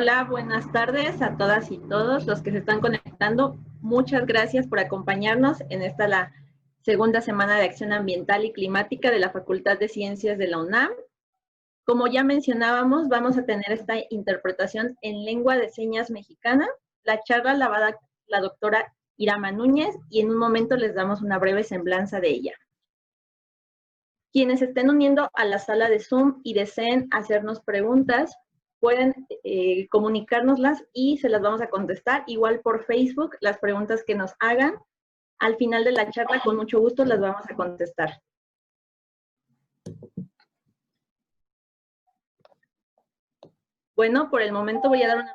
Hola, buenas tardes a todas y todos los que se están conectando. Muchas gracias por acompañarnos en esta la segunda semana de Acción Ambiental y Climática de la Facultad de Ciencias de la UNAM. Como ya mencionábamos, vamos a tener esta interpretación en lengua de señas mexicana. La charla la va a dar la doctora Irama Núñez y en un momento les damos una breve semblanza de ella. Quienes estén uniendo a la sala de Zoom y deseen hacernos preguntas, pueden comunicárnoslas y se las vamos a contestar. Igual por Facebook, las preguntas que nos hagan, al final de la charla, con mucho gusto las vamos a contestar. Bueno, por el momento voy a dar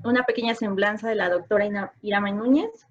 una pequeña semblanza de la doctora Irama Núñez.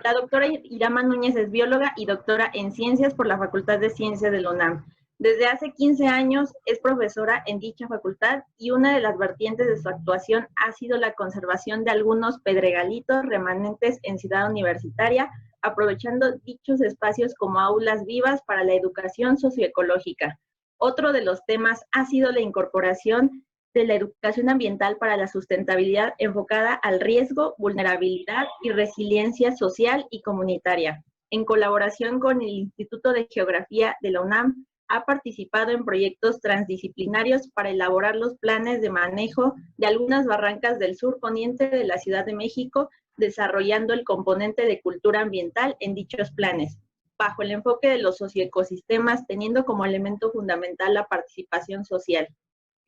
La doctora Irama Núñez es bióloga y doctora en ciencias por la Facultad de Ciencias de la UNAM. Desde hace 15 años es profesora en dicha facultad y una de las vertientes de su actuación ha sido la conservación de algunos pedregalitos remanentes en Ciudad Universitaria, aprovechando dichos espacios como aulas vivas para la educación socioecológica. Otro de los temas ha sido la incorporación de la educación ambiental para la sustentabilidad enfocada al riesgo, vulnerabilidad y resiliencia social y comunitaria. En colaboración con el Instituto de Geografía de la UNAM, ha participado en proyectos transdisciplinarios para elaborar los planes de manejo de algunas barrancas del sur poniente de la Ciudad de México, desarrollando el componente de cultura ambiental en dichos planes, bajo el enfoque de los socioecosistemas, teniendo como elemento fundamental la participación social.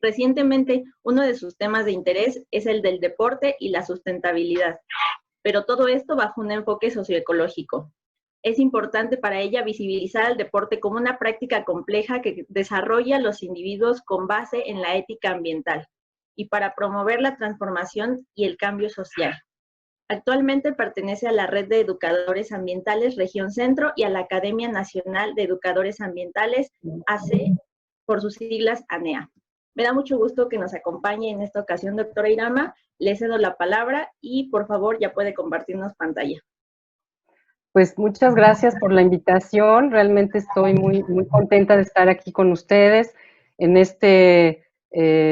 Recientemente, uno de sus temas de interés es el del deporte y la sustentabilidad, pero todo esto bajo un enfoque socioecológico. Es importante para ella visibilizar el deporte como una práctica compleja que desarrolla a los individuos con base en la ética ambiental y para promover la transformación y el cambio social. Actualmente pertenece a la Red de Educadores Ambientales Región Centro y a la Academia Nacional de Educadores Ambientales, AC, por sus siglas ANEA. Me da mucho gusto que nos acompañe en esta ocasión, doctora Irama. Le cedo la palabra y, por favor, ya puede compartirnos pantalla. Pues muchas gracias por la invitación. Realmente estoy muy contenta de estar aquí con ustedes en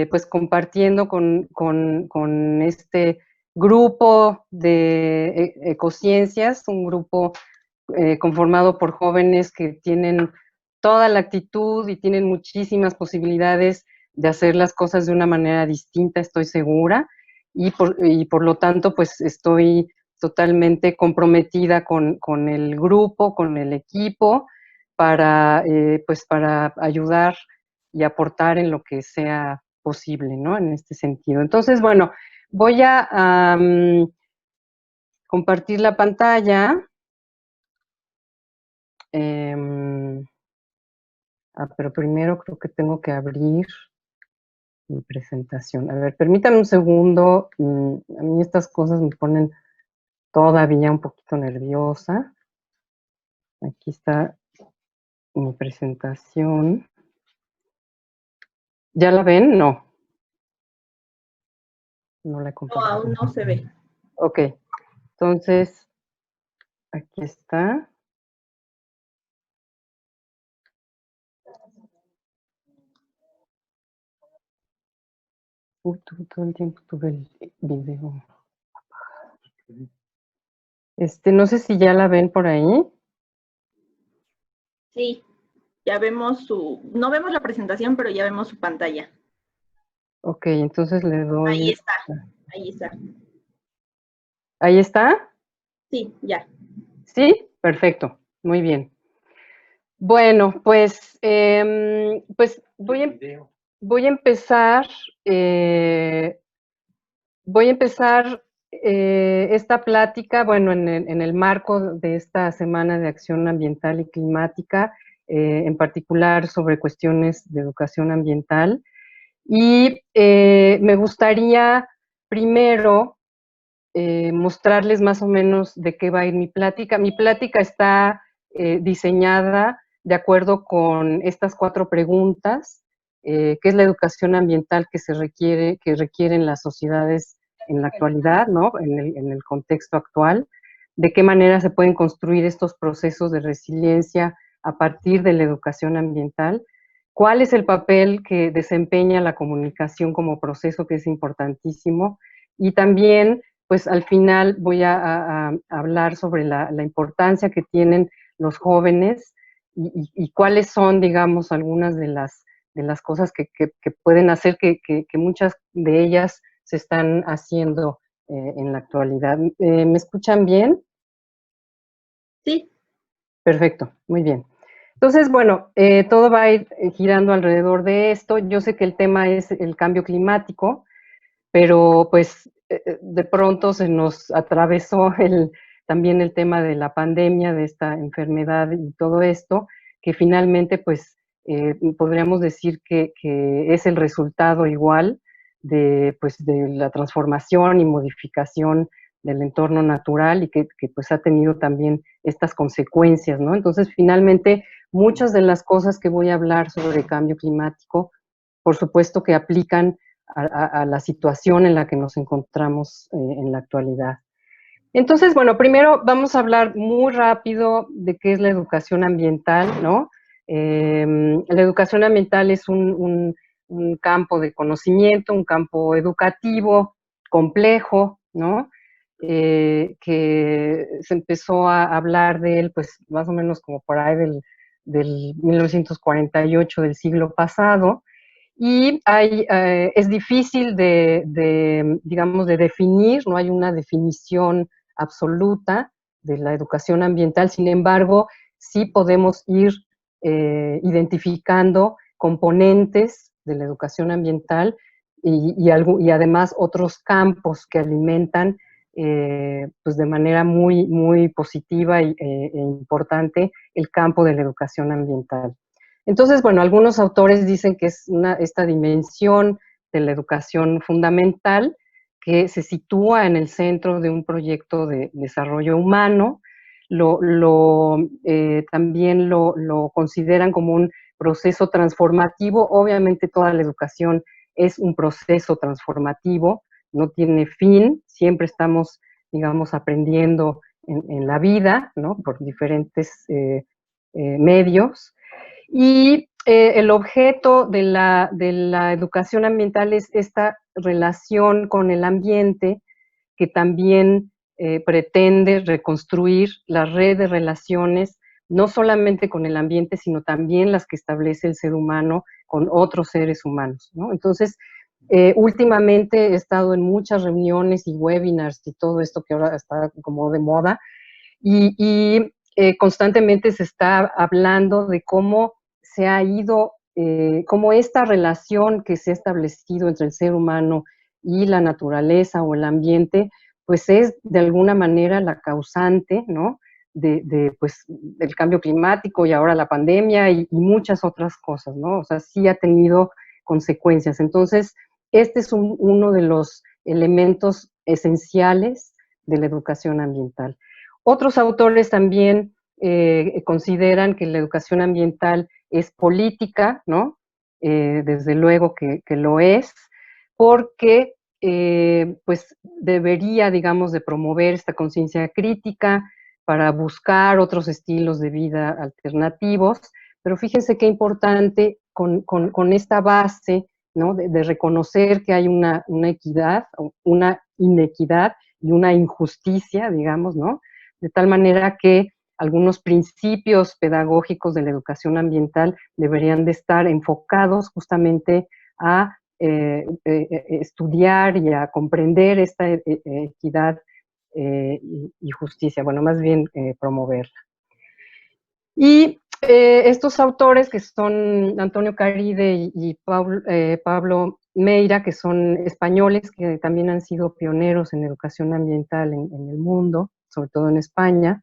pues compartiendo con este grupo de ecociencias, un grupo conformado por jóvenes que tienen toda la actitud y tienen muchísimas posibilidades de hacer las cosas de una manera distinta, estoy segura, y por lo tanto, pues estoy totalmente comprometida con el grupo, con el equipo, pues para ayudar y aportar en lo que sea posible, ¿no? En este sentido. Entonces, bueno, voy a compartir la pantalla. Pero primero creo que tengo que abrir mi presentación. A ver, permítanme un segundo. A mí estas cosas me ponen todavía un poquito nerviosa. Aquí está mi presentación. ¿Ya la ven? No. No la he compartido. No, aún no se ve. Ok. Entonces, aquí está. Todo el tiempo tuve el video. No sé si ya la ven por ahí. Sí, ya vemos no vemos la presentación, pero ya vemos su pantalla. Ok, entonces le doy... Ahí está, ahí está. ¿Ahí está? Sí, ya. ¿Sí? Perfecto, muy bien. Bueno, pues voy a empezar esta plática, bueno, en el marco de esta Semana de Acción Ambiental y Climática, en particular sobre cuestiones de educación ambiental. Y me gustaría primero mostrarles más o menos de qué va a ir mi plática. Mi plática está diseñada de acuerdo con estas 4 preguntas, ¿qué es la educación ambiental que requieren las sociedades en la actualidad, ¿no? En el contexto actual? ¿De qué manera se pueden construir estos procesos de resiliencia a partir de la educación ambiental? ¿Cuál es el papel que desempeña la comunicación como proceso, que es importantísimo? y también, pues al final voy a hablar sobre la importancia que tienen los jóvenes y cuáles son, digamos, algunas de las cosas que pueden hacer que muchas de ellas se están haciendo en la actualidad. ¿Me escuchan bien? Sí. Perfecto, muy bien. Entonces, bueno, todo va a ir girando alrededor de esto. Yo sé que el tema es el cambio climático, pero pues de pronto se nos atravesó también el tema de la pandemia, de esta enfermedad y todo esto, que finalmente pues podríamos decir que es el resultado igual pues, de la transformación y modificación del entorno natural y que pues ha tenido también estas consecuencias, ¿no? Entonces, finalmente, muchas de las cosas que voy a hablar sobre cambio climático, por supuesto que aplican a la situación en la que nos encontramos en la actualidad. Entonces, bueno, primero vamos a hablar muy rápido de qué es la educación ambiental, ¿no? La educación ambiental es un campo de conocimiento, un campo educativo complejo, ¿no? Que se empezó a hablar de él, pues, más o menos como por ahí del 1948 del siglo pasado, y es difícil digamos, de definir, no hay una definición absoluta de la educación ambiental, sin embargo, sí podemos ir identificando componentes de la educación ambiental y además otros campos que alimentan pues de manera muy, muy positiva e importante el campo de la educación ambiental. Entonces, bueno, algunos autores dicen que es esta dimensión de la educación fundamental que se sitúa en el centro de un proyecto de desarrollo humano. También lo consideran como un proceso transformativo. Obviamente toda la educación es un proceso transformativo, no tiene fin, siempre estamos, digamos, aprendiendo en la vida, ¿no? Por diferentes medios. Y el objeto de la educación ambiental es esta relación con el ambiente que también pretende reconstruir la red de relaciones, no solamente con el ambiente, sino también las que establece el ser humano con otros seres humanos, ¿no? Entonces, últimamente he estado en muchas reuniones y webinars y todo esto que ahora está como de moda, y constantemente se está hablando de cómo se ha ido, cómo esta relación que se ha establecido entre el ser humano y la naturaleza o el ambiente, pues es de alguna manera la causante, ¿no? Pues, del cambio climático y ahora la pandemia y muchas otras cosas, ¿no? O sea, sí ha tenido consecuencias. Entonces, este es uno de los elementos esenciales de la educación ambiental. Otros autores también consideran que la educación ambiental es política, ¿no? Desde luego que lo es, porque pues debería, digamos, de promover esta conciencia crítica para buscar otros estilos de vida alternativos, pero fíjense qué importante con esta base, ¿no? De reconocer que hay una equidad, una inequidad y una injusticia, digamos, ¿no? De tal manera que algunos principios pedagógicos de la educación ambiental deberían de estar enfocados justamente a estudiar y a comprender esta equidad y justicia, bueno, más bien promoverla. Y estos autores que son Antonio Caride y Pablo Meira, que son españoles, que también han sido pioneros en educación ambiental en el mundo, sobre todo en España,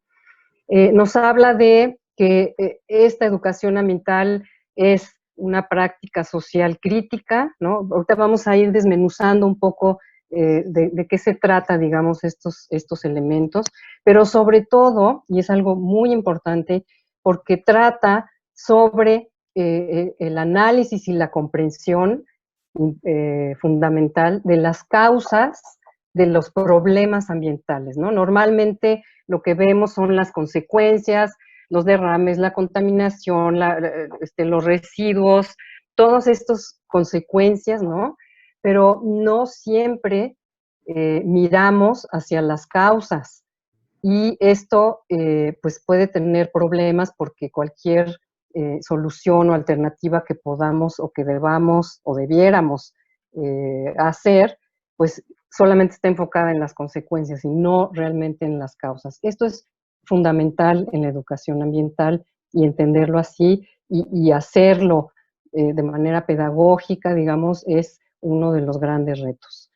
nos habla de que esta educación ambiental es una práctica social crítica, ¿no? Ahorita vamos a ir desmenuzando un poco de qué se trata, digamos, estos elementos, pero sobre todo, y es algo muy importante, porque trata sobre el análisis y la comprensión fundamental de las causas de los problemas ambientales, ¿no? Normalmente lo que vemos son las consecuencias, los derrames, la contaminación, los residuos, todas estas consecuencias, ¿no? Pero no siempre miramos hacia las causas. Y esto pues puede tener problemas porque cualquier solución o alternativa que podamos o que debamos o debiéramos hacer, pues solamente está enfocada en las consecuencias y no realmente en las causas. Esto es fundamental en la educación ambiental y entenderlo así y hacerlo de manera pedagógica, digamos, es uno de los grandes retos.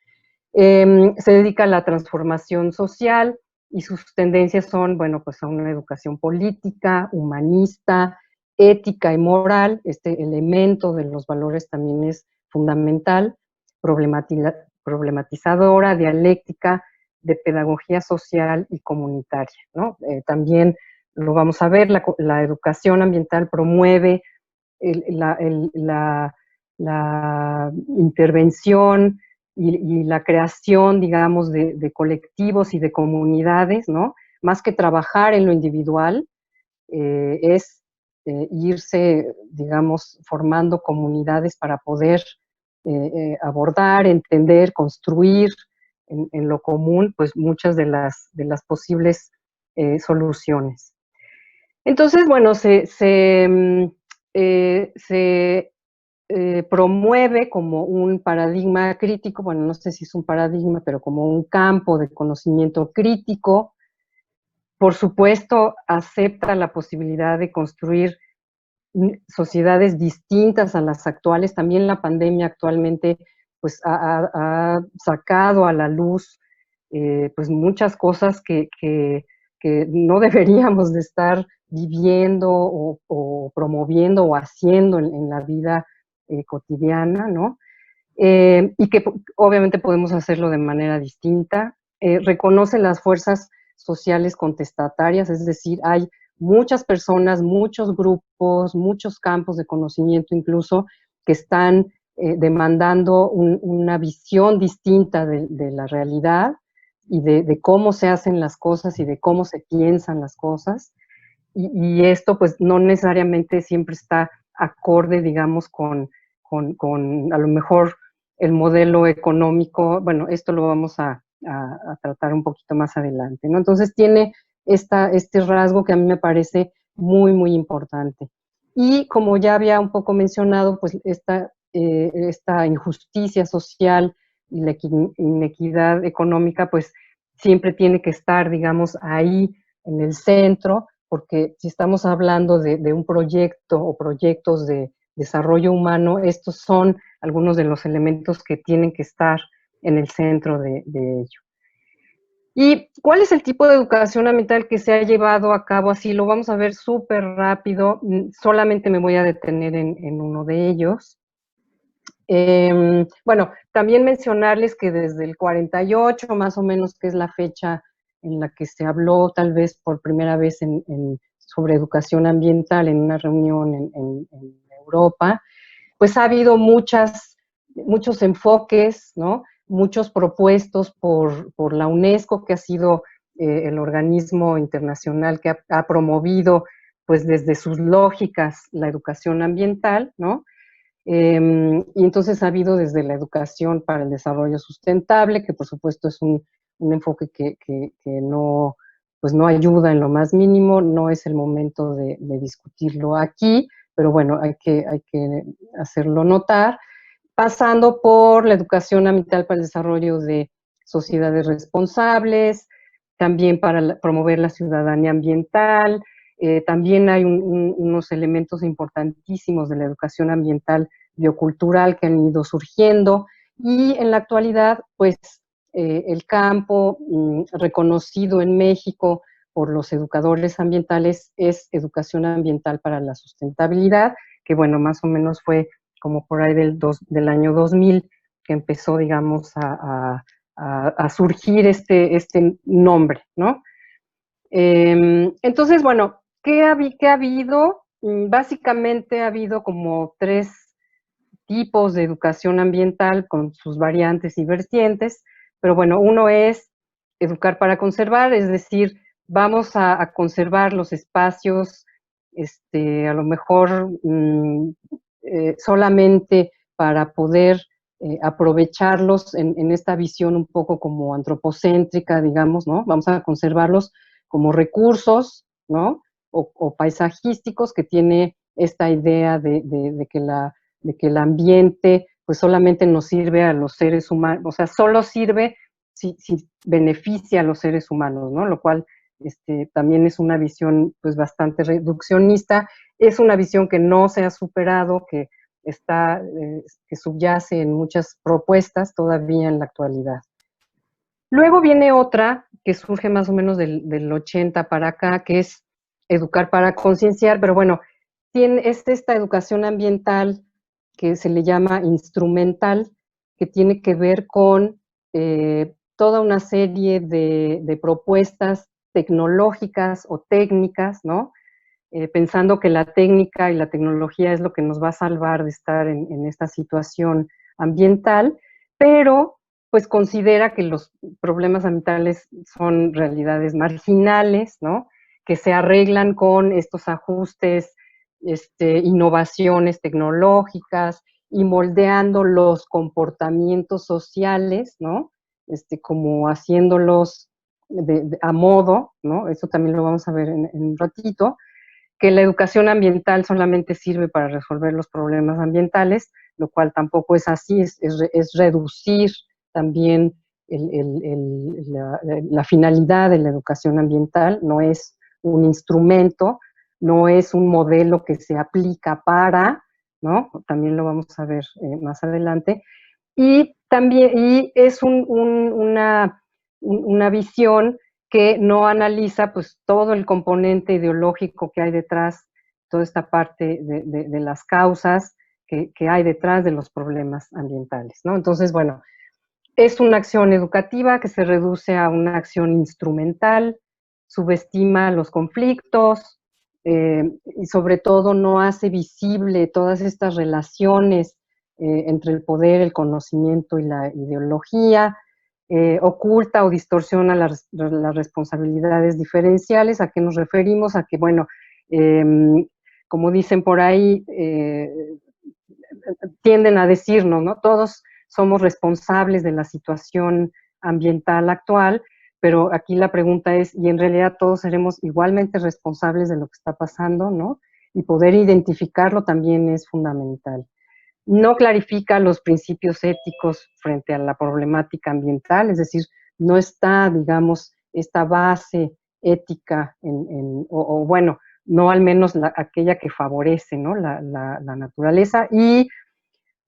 Se dedica a la transformación social y sus tendencias son, bueno, pues a una educación política, humanista, ética y moral. Este elemento de los valores también es fundamental, problematizadora, dialéctica, de pedagogía social y comunitaria, ¿no? También lo vamos a ver, la educación ambiental promueve la intervención y la creación, digamos, de colectivos y de comunidades, ¿no? Más que trabajar en lo individual, es irse, digamos, formando comunidades para poder abordar, entender, construir en lo común, pues muchas de las posibles soluciones. Entonces, bueno, se promueve como un paradigma crítico, bueno, no sé si es un paradigma, pero como un campo de conocimiento crítico. Por supuesto, acepta la posibilidad de construir sociedades distintas a las actuales. También la pandemia actualmente pues, ha sacado a la luz pues muchas cosas que no deberíamos de estar viviendo o promoviendo o haciendo en la vida cotidiana, ¿no? Y que obviamente podemos hacerlo de manera distinta. Reconoce las fuerzas sociales contestatarias, es decir, hay muchas personas, muchos grupos, muchos campos de conocimiento incluso que están demandando una visión distinta de la realidad y de cómo se hacen las cosas y de cómo se piensan las cosas. Y esto pues no necesariamente siempre está acorde, digamos, con a lo mejor el modelo económico. Bueno, esto lo vamos a tratar un poquito más adelante, ¿no? Entonces tiene este rasgo que a mí me parece muy, muy importante. Y como ya había un poco mencionado, pues esta injusticia social y la inequidad económica, pues siempre tiene que estar, digamos, ahí en el centro, porque si estamos hablando de un proyecto o proyectos de desarrollo humano, estos son algunos de los elementos que tienen que estar en el centro de ello. ¿Y cuál es el tipo de educación ambiental que se ha llevado a cabo? Así lo vamos a ver súper rápido, solamente me voy a detener en uno de ellos. Bueno, también mencionarles que desde el 48, más o menos, que es la fecha en la que se habló tal vez por primera vez sobre educación ambiental en una reunión en Europa, pues ha habido muchos enfoques, ¿no? Muchos propuestos por la UNESCO, que ha sido el organismo internacional que ha promovido, pues desde sus lógicas, la educación ambiental, ¿no? Y entonces ha habido desde la educación para el desarrollo sustentable, que por supuesto es un enfoque que no, pues no ayuda en lo más mínimo, no es el momento de discutirlo aquí, pero bueno, hay que hacerlo notar, pasando por la educación ambiental para el desarrollo de sociedades responsables, también para promover la ciudadanía ambiental. También hay unos elementos importantísimos de la educación ambiental biocultural que han ido surgiendo, y en la actualidad, pues, el campo reconocido en México por los educadores ambientales es educación ambiental para la sustentabilidad, que bueno, más o menos fue como por ahí del año 2000 que empezó, digamos, a surgir este nombre, ¿no? Entonces, bueno, ¿qué ha habido? Básicamente ha habido como 3 tipos de educación ambiental con sus variantes y vertientes, pero bueno, uno es educar para conservar, es decir, vamos a conservar los espacios, a lo mejor solamente para poder aprovecharlos en esta visión un poco como antropocéntrica, digamos, ¿no? Vamos a conservarlos como recursos, ¿no? O paisajísticos, que tiene esta idea de que el ambiente pues solamente nos sirve a los seres humanos, o sea, solo sirve si beneficia a los seres humanos, ¿no? Lo cual también es una visión pues bastante reduccionista, es una visión que no se ha superado, que que subyace en muchas propuestas todavía en la actualidad. Luego viene otra que surge más o menos del 80 para acá, que es educar para concienciar, pero bueno, es esta educación ambiental que se le llama instrumental, que tiene que ver con toda una serie de propuestas tecnológicas o técnicas, ¿no? Pensando que la técnica y la tecnología es lo que nos va a salvar de estar en esta situación ambiental, pero pues considera que los problemas ambientales son realidades marginales, ¿no? Que se arreglan con estos ajustes, innovaciones tecnológicas y moldeando los comportamientos sociales, ¿no? Como haciéndolos a modo, ¿no? Eso también lo vamos a ver en un ratito, que la educación ambiental solamente sirve para resolver los problemas ambientales, lo cual tampoco es así, es reducir también la finalidad de la educación ambiental, no es un instrumento, no es un modelo que se aplica para, ¿no? También lo vamos a ver más adelante. Y también es una visión que no analiza pues todo el componente ideológico que hay detrás, toda esta parte de las causas que hay detrás de los problemas ambientales, ¿no? Entonces, bueno, es una acción educativa que se reduce a una acción instrumental, subestima los conflictos y sobre todo no hace visible todas estas relaciones entre el poder, el conocimiento y la ideología, oculta o distorsiona las responsabilidades diferenciales. ¿A qué nos referimos? A que, bueno, como dicen por ahí, tienden a decirnos, ¿no? Todos somos responsables de la situación ambiental actual, pero aquí la pregunta es, ¿y en realidad todos seremos igualmente responsables de lo que está pasando, ¿no? Y poder identificarlo también es fundamental. No clarifica los principios éticos frente a la problemática ambiental, es decir, no está, digamos, esta base ética, o bueno, no al menos aquella que favorece, ¿no? la naturaleza, y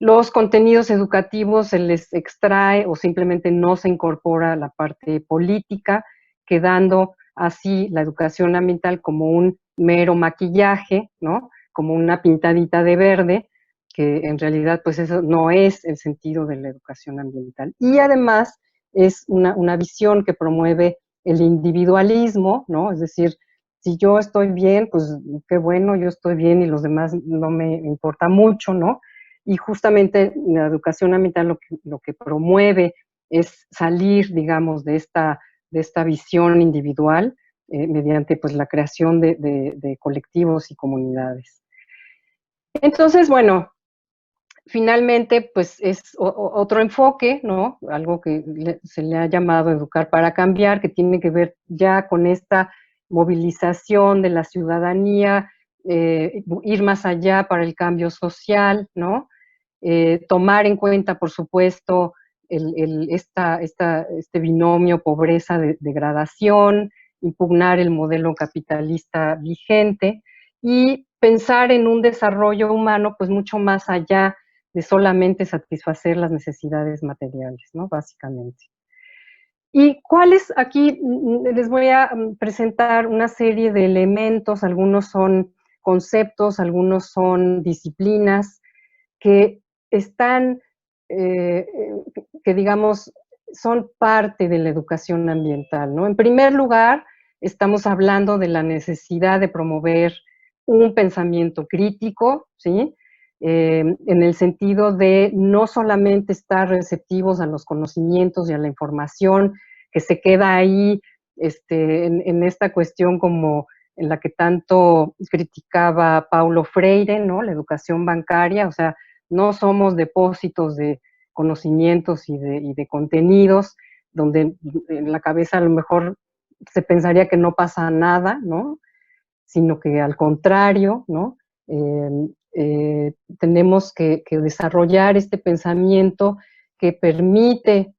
los contenidos educativos se les extrae o simplemente no se incorpora la parte política, quedando así la educación ambiental como un mero maquillaje, ¿no? Como una pintadita de verde, que en realidad pues eso no es el sentido de la educación ambiental. Y además es una visión que promueve el individualismo, ¿no? Es decir, si yo estoy bien, pues qué bueno, yo estoy bien y los demás no me importa mucho, ¿no? Y justamente la educación ambiental lo que promueve es salir, digamos, de esta visión individual mediante pues la creación de colectivos y comunidades. Entonces, bueno, finalmente pues es otro enfoque, ¿no? Algo que se le ha llamado educar para cambiar, que tiene que ver ya con esta movilización de la ciudadanía, ir más allá para el cambio social, ¿no? Tomar en cuenta, por supuesto, este binomio pobreza-degradación, impugnar el modelo capitalista vigente y pensar en un desarrollo humano pues mucho más allá de solamente satisfacer las necesidades materiales, ¿no? Básicamente. ¿Y cuáles? Aquí les voy a presentar una serie de elementos, algunos son conceptos, algunos son disciplinas, que están, que digamos, son parte de la educación ambiental, ¿no? En primer lugar, estamos hablando de la necesidad de promover un pensamiento crítico, ¿sí? En el sentido de no solamente estar receptivos a los conocimientos y a la información que se queda ahí en esta cuestión como en la que tanto criticaba Paulo Freire, ¿no? La educación bancaria, o sea, no somos depósitos de conocimientos y de contenidos, donde en la cabeza a lo mejor se pensaría que no pasa nada, ¿no? Sino que al contrario, ¿no? Tenemos que desarrollar este pensamiento que permite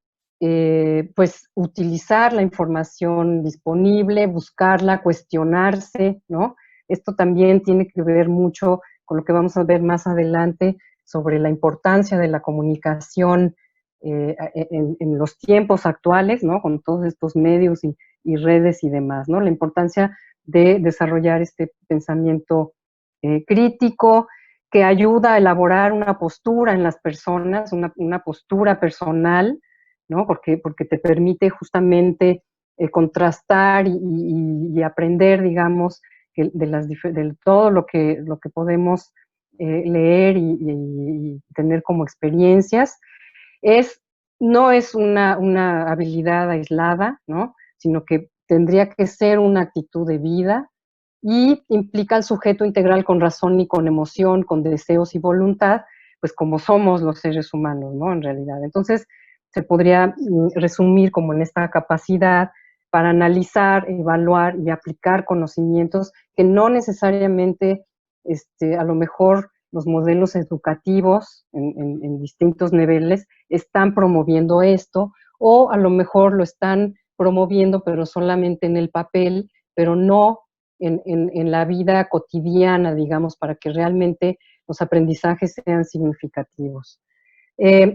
pues utilizar la información disponible, buscarla, cuestionarse, ¿no? Esto también tiene que ver mucho con lo que vamos a ver más adelante sobre la importancia de la comunicación en los tiempos actuales, ¿no? Con todos estos medios y redes y demás, ¿no? La importancia de desarrollar este pensamiento crítico que ayuda a elaborar una postura en las personas, una postura personal, ¿no? Porque te permite justamente contrastar y aprender, digamos, de todo lo que podemos leer y tener como experiencias. No es una habilidad aislada, ¿no? Sino que tendría que ser una actitud de vida y implica al sujeto integral con razón y con emoción, con deseos y voluntad, pues como somos los seres humanos, ¿no? En realidad. Entonces, se podría resumir como en esta capacidad para analizar, evaluar y aplicar conocimientos que no necesariamente, a lo mejor, los modelos educativos en distintos niveles están promoviendo esto, o a lo mejor lo están promoviendo, pero solamente en el papel, pero no en la vida cotidiana, digamos, para que realmente los aprendizajes sean significativos.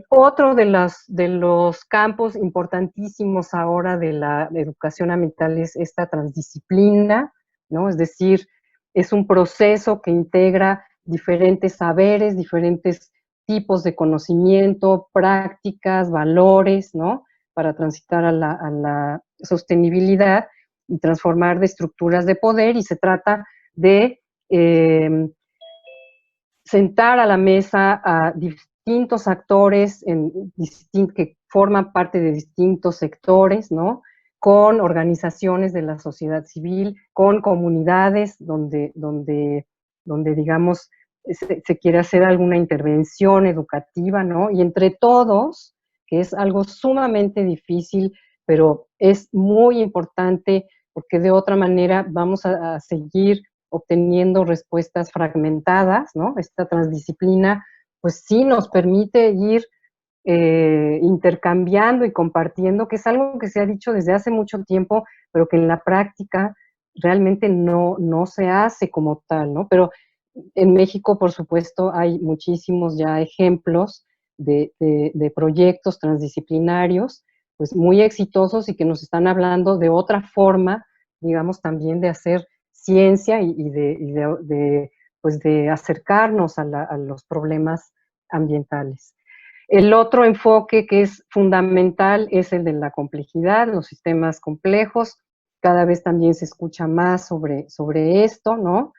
Otro de los campos importantísimos ahora de la educación ambiental es esta transdisciplina, ¿no? Es decir, es un proceso que integra diferentes saberes, diferentes tipos de conocimiento, prácticas, valores, ¿no? Para transitar a la sostenibilidad y transformar de estructuras de poder, y se trata de sentar a la mesa a distintos actores que forman parte de distintos sectores, ¿no? Con organizaciones de la sociedad civil, con comunidades donde digamos, se quiere hacer alguna intervención educativa, ¿no? Y entre todos, que es algo sumamente difícil, pero es muy importante porque de otra manera vamos a seguir obteniendo respuestas fragmentadas, ¿no? Esta transdisciplina, pues sí nos permite ir intercambiando y compartiendo, que es algo que se ha dicho desde hace mucho tiempo, pero que en la práctica realmente no se hace como tal, ¿no? Pero en México, por supuesto, hay muchísimos ya ejemplos de proyectos transdisciplinarios, pues muy exitosos y que nos están hablando de otra forma, digamos, también de hacer ciencia pues de acercarnos a los problemas ambientales. El otro enfoque que es fundamental es el de la complejidad, los sistemas complejos. Cada vez también se escucha más sobre esto, ¿no?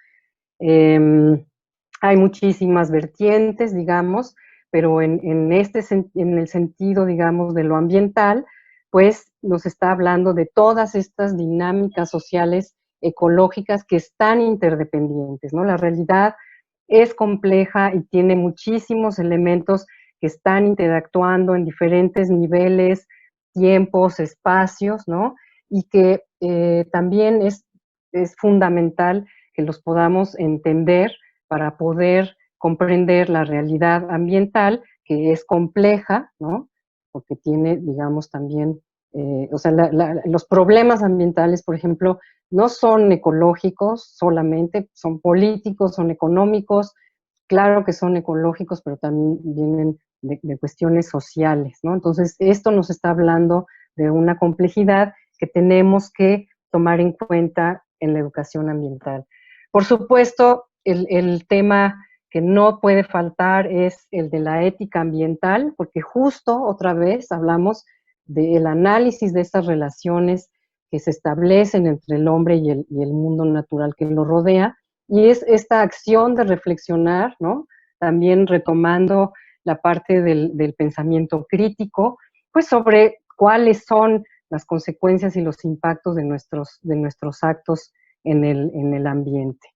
Hay muchísimas vertientes, digamos, pero en el sentido, digamos, de lo ambiental, pues nos está hablando de todas estas dinámicas sociales ecológicas que están interdependientes, ¿no? La realidad es compleja y tiene muchísimos elementos que están interactuando en diferentes niveles, tiempos, espacios, ¿no? Y que también es fundamental que los podamos entender para poder comprender la realidad ambiental, que es compleja, ¿no? Porque tiene, digamos, también, o sea, los problemas ambientales, por ejemplo, no son ecológicos solamente, son políticos, son económicos, claro que son ecológicos, pero también vienen de cuestiones sociales, ¿no? Entonces, esto nos está hablando de una complejidad que tenemos que tomar en cuenta en la educación ambiental. Por supuesto, el tema que no puede faltar es el de la ética ambiental, porque justo otra vez hablamos del análisis de estas relaciones que se establecen entre el hombre y el mundo natural que lo rodea, y es esta acción de reflexionar, ¿no? También retomando la parte del pensamiento crítico, pues sobre cuáles son las consecuencias y los impactos de nuestros actos en el ambiente.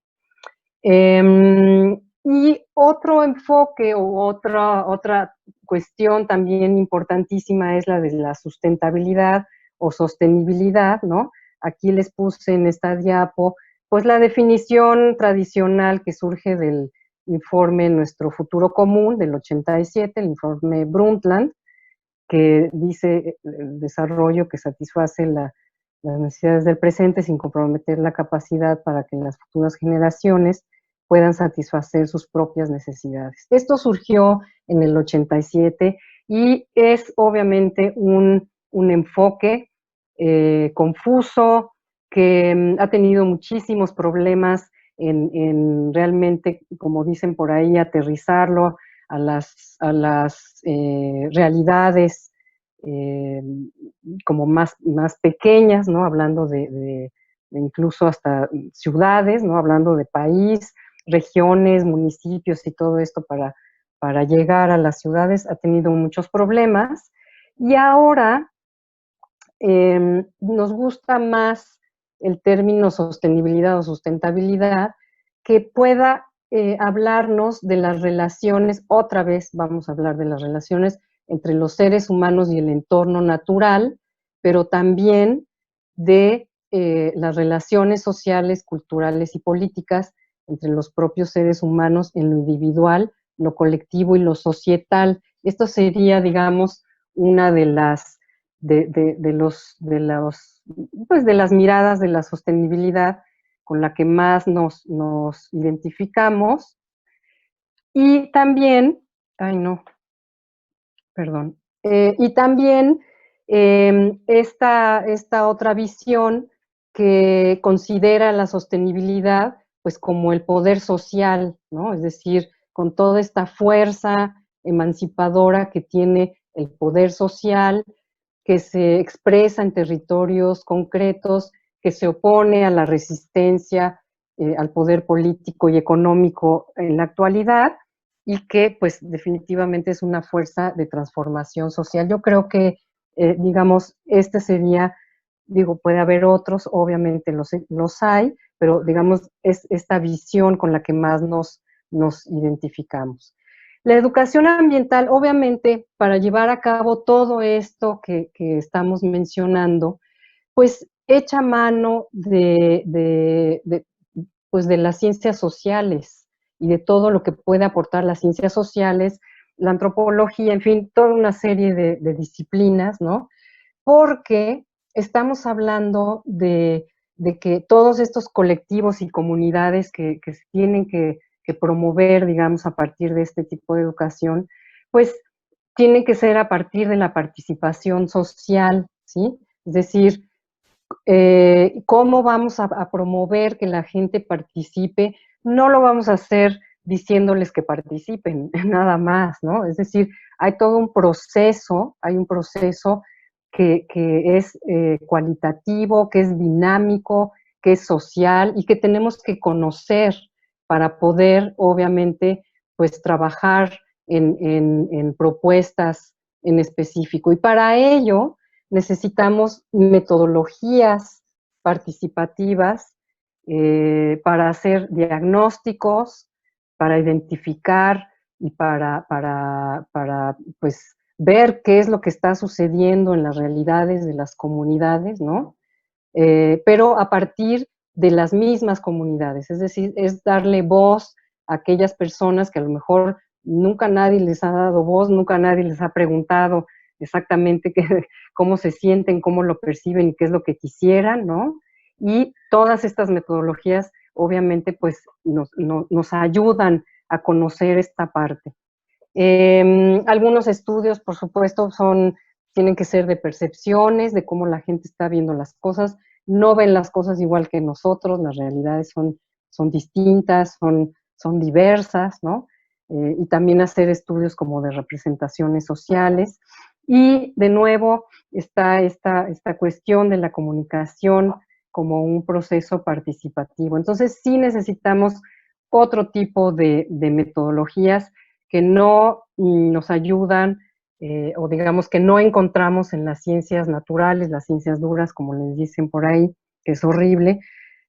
Y otro enfoque o otra cuestión también importantísima es la de la sustentabilidad o sostenibilidad, ¿no? Aquí les puse en esta diapo, pues la definición tradicional que surge del informe Nuestro Futuro Común del 87, el informe Brundtland, que dice el desarrollo que satisface las necesidades del presente sin comprometer la capacidad para que las futuras generaciones puedan satisfacer sus propias necesidades. Esto surgió en el 87 y es obviamente un enfoque confuso que ha tenido muchísimos problemas en realmente, como dicen por ahí, aterrizarlo a las realidades como más pequeñas, ¿no? Hablando de incluso hasta ciudades, ¿no? Hablando de país, regiones, municipios y todo esto para llegar a las ciudades, ha tenido muchos problemas. Y ahora nos gusta más el término sostenibilidad o sustentabilidad, que pueda hablarnos de las relaciones, otra vez vamos a hablar de las relaciones entre los seres humanos y el entorno natural, pero también de las relaciones sociales, culturales y políticas entre los propios seres humanos en lo individual, lo colectivo y lo societal. Esto sería, digamos, una de las pues de las miradas de la sostenibilidad con la que más nos identificamos. Y también, ay no, perdón, y también esta otra visión que considera la sostenibilidad pues como el poder social, ¿no? Es decir, con toda esta fuerza emancipadora que tiene el poder social, que se expresa en territorios concretos, que se opone a la resistencia al poder político y económico en la actualidad y que pues definitivamente es una fuerza de transformación social. Yo creo que, digamos, este sería, digo, puede haber otros, obviamente los hay, pero digamos, es esta visión con la que más nos identificamos. La educación ambiental, obviamente, para llevar a cabo todo esto que estamos mencionando, pues echa mano pues, de las ciencias sociales y de todo lo que puede aportar las ciencias sociales, la antropología, en fin, toda una serie de disciplinas, ¿no? Porque estamos hablando de que todos estos colectivos y comunidades que se tienen que promover, digamos, a partir de este tipo de educación, pues tienen que ser a partir de la participación social, ¿sí? Es decir, ¿cómo vamos a promover que la gente participe? No lo vamos a hacer diciéndoles que participen, nada más, ¿no? Es decir, hay todo un proceso, hay un proceso que es cualitativo, que es dinámico, que es social y que tenemos que conocer para poder, obviamente, pues trabajar en propuestas en específico. Y para ello necesitamos metodologías participativas para hacer diagnósticos, para identificar y para pues, ver qué es lo que está sucediendo en las realidades de las comunidades, ¿no? Pero a partir de las mismas comunidades, es decir, es darle voz a aquellas personas que a lo mejor nunca nadie les ha dado voz, nunca nadie les ha preguntado exactamente cómo se sienten, cómo lo perciben y qué es lo que quisieran, ¿no? Y todas estas metodologías obviamente pues nos ayudan a conocer esta parte. Algunos estudios, por supuesto, tienen que ser de percepciones, de cómo la gente está viendo las cosas. No ven las cosas igual que nosotros, las realidades son distintas, son diversas, ¿no? Y también hacer estudios como de representaciones sociales. Y de nuevo está esta cuestión de la comunicación como un proceso participativo. Entonces sí necesitamos otro tipo de metodologías que no nos ayudan o digamos que no encontramos en las ciencias naturales, las ciencias duras, como les dicen por ahí, que es horrible,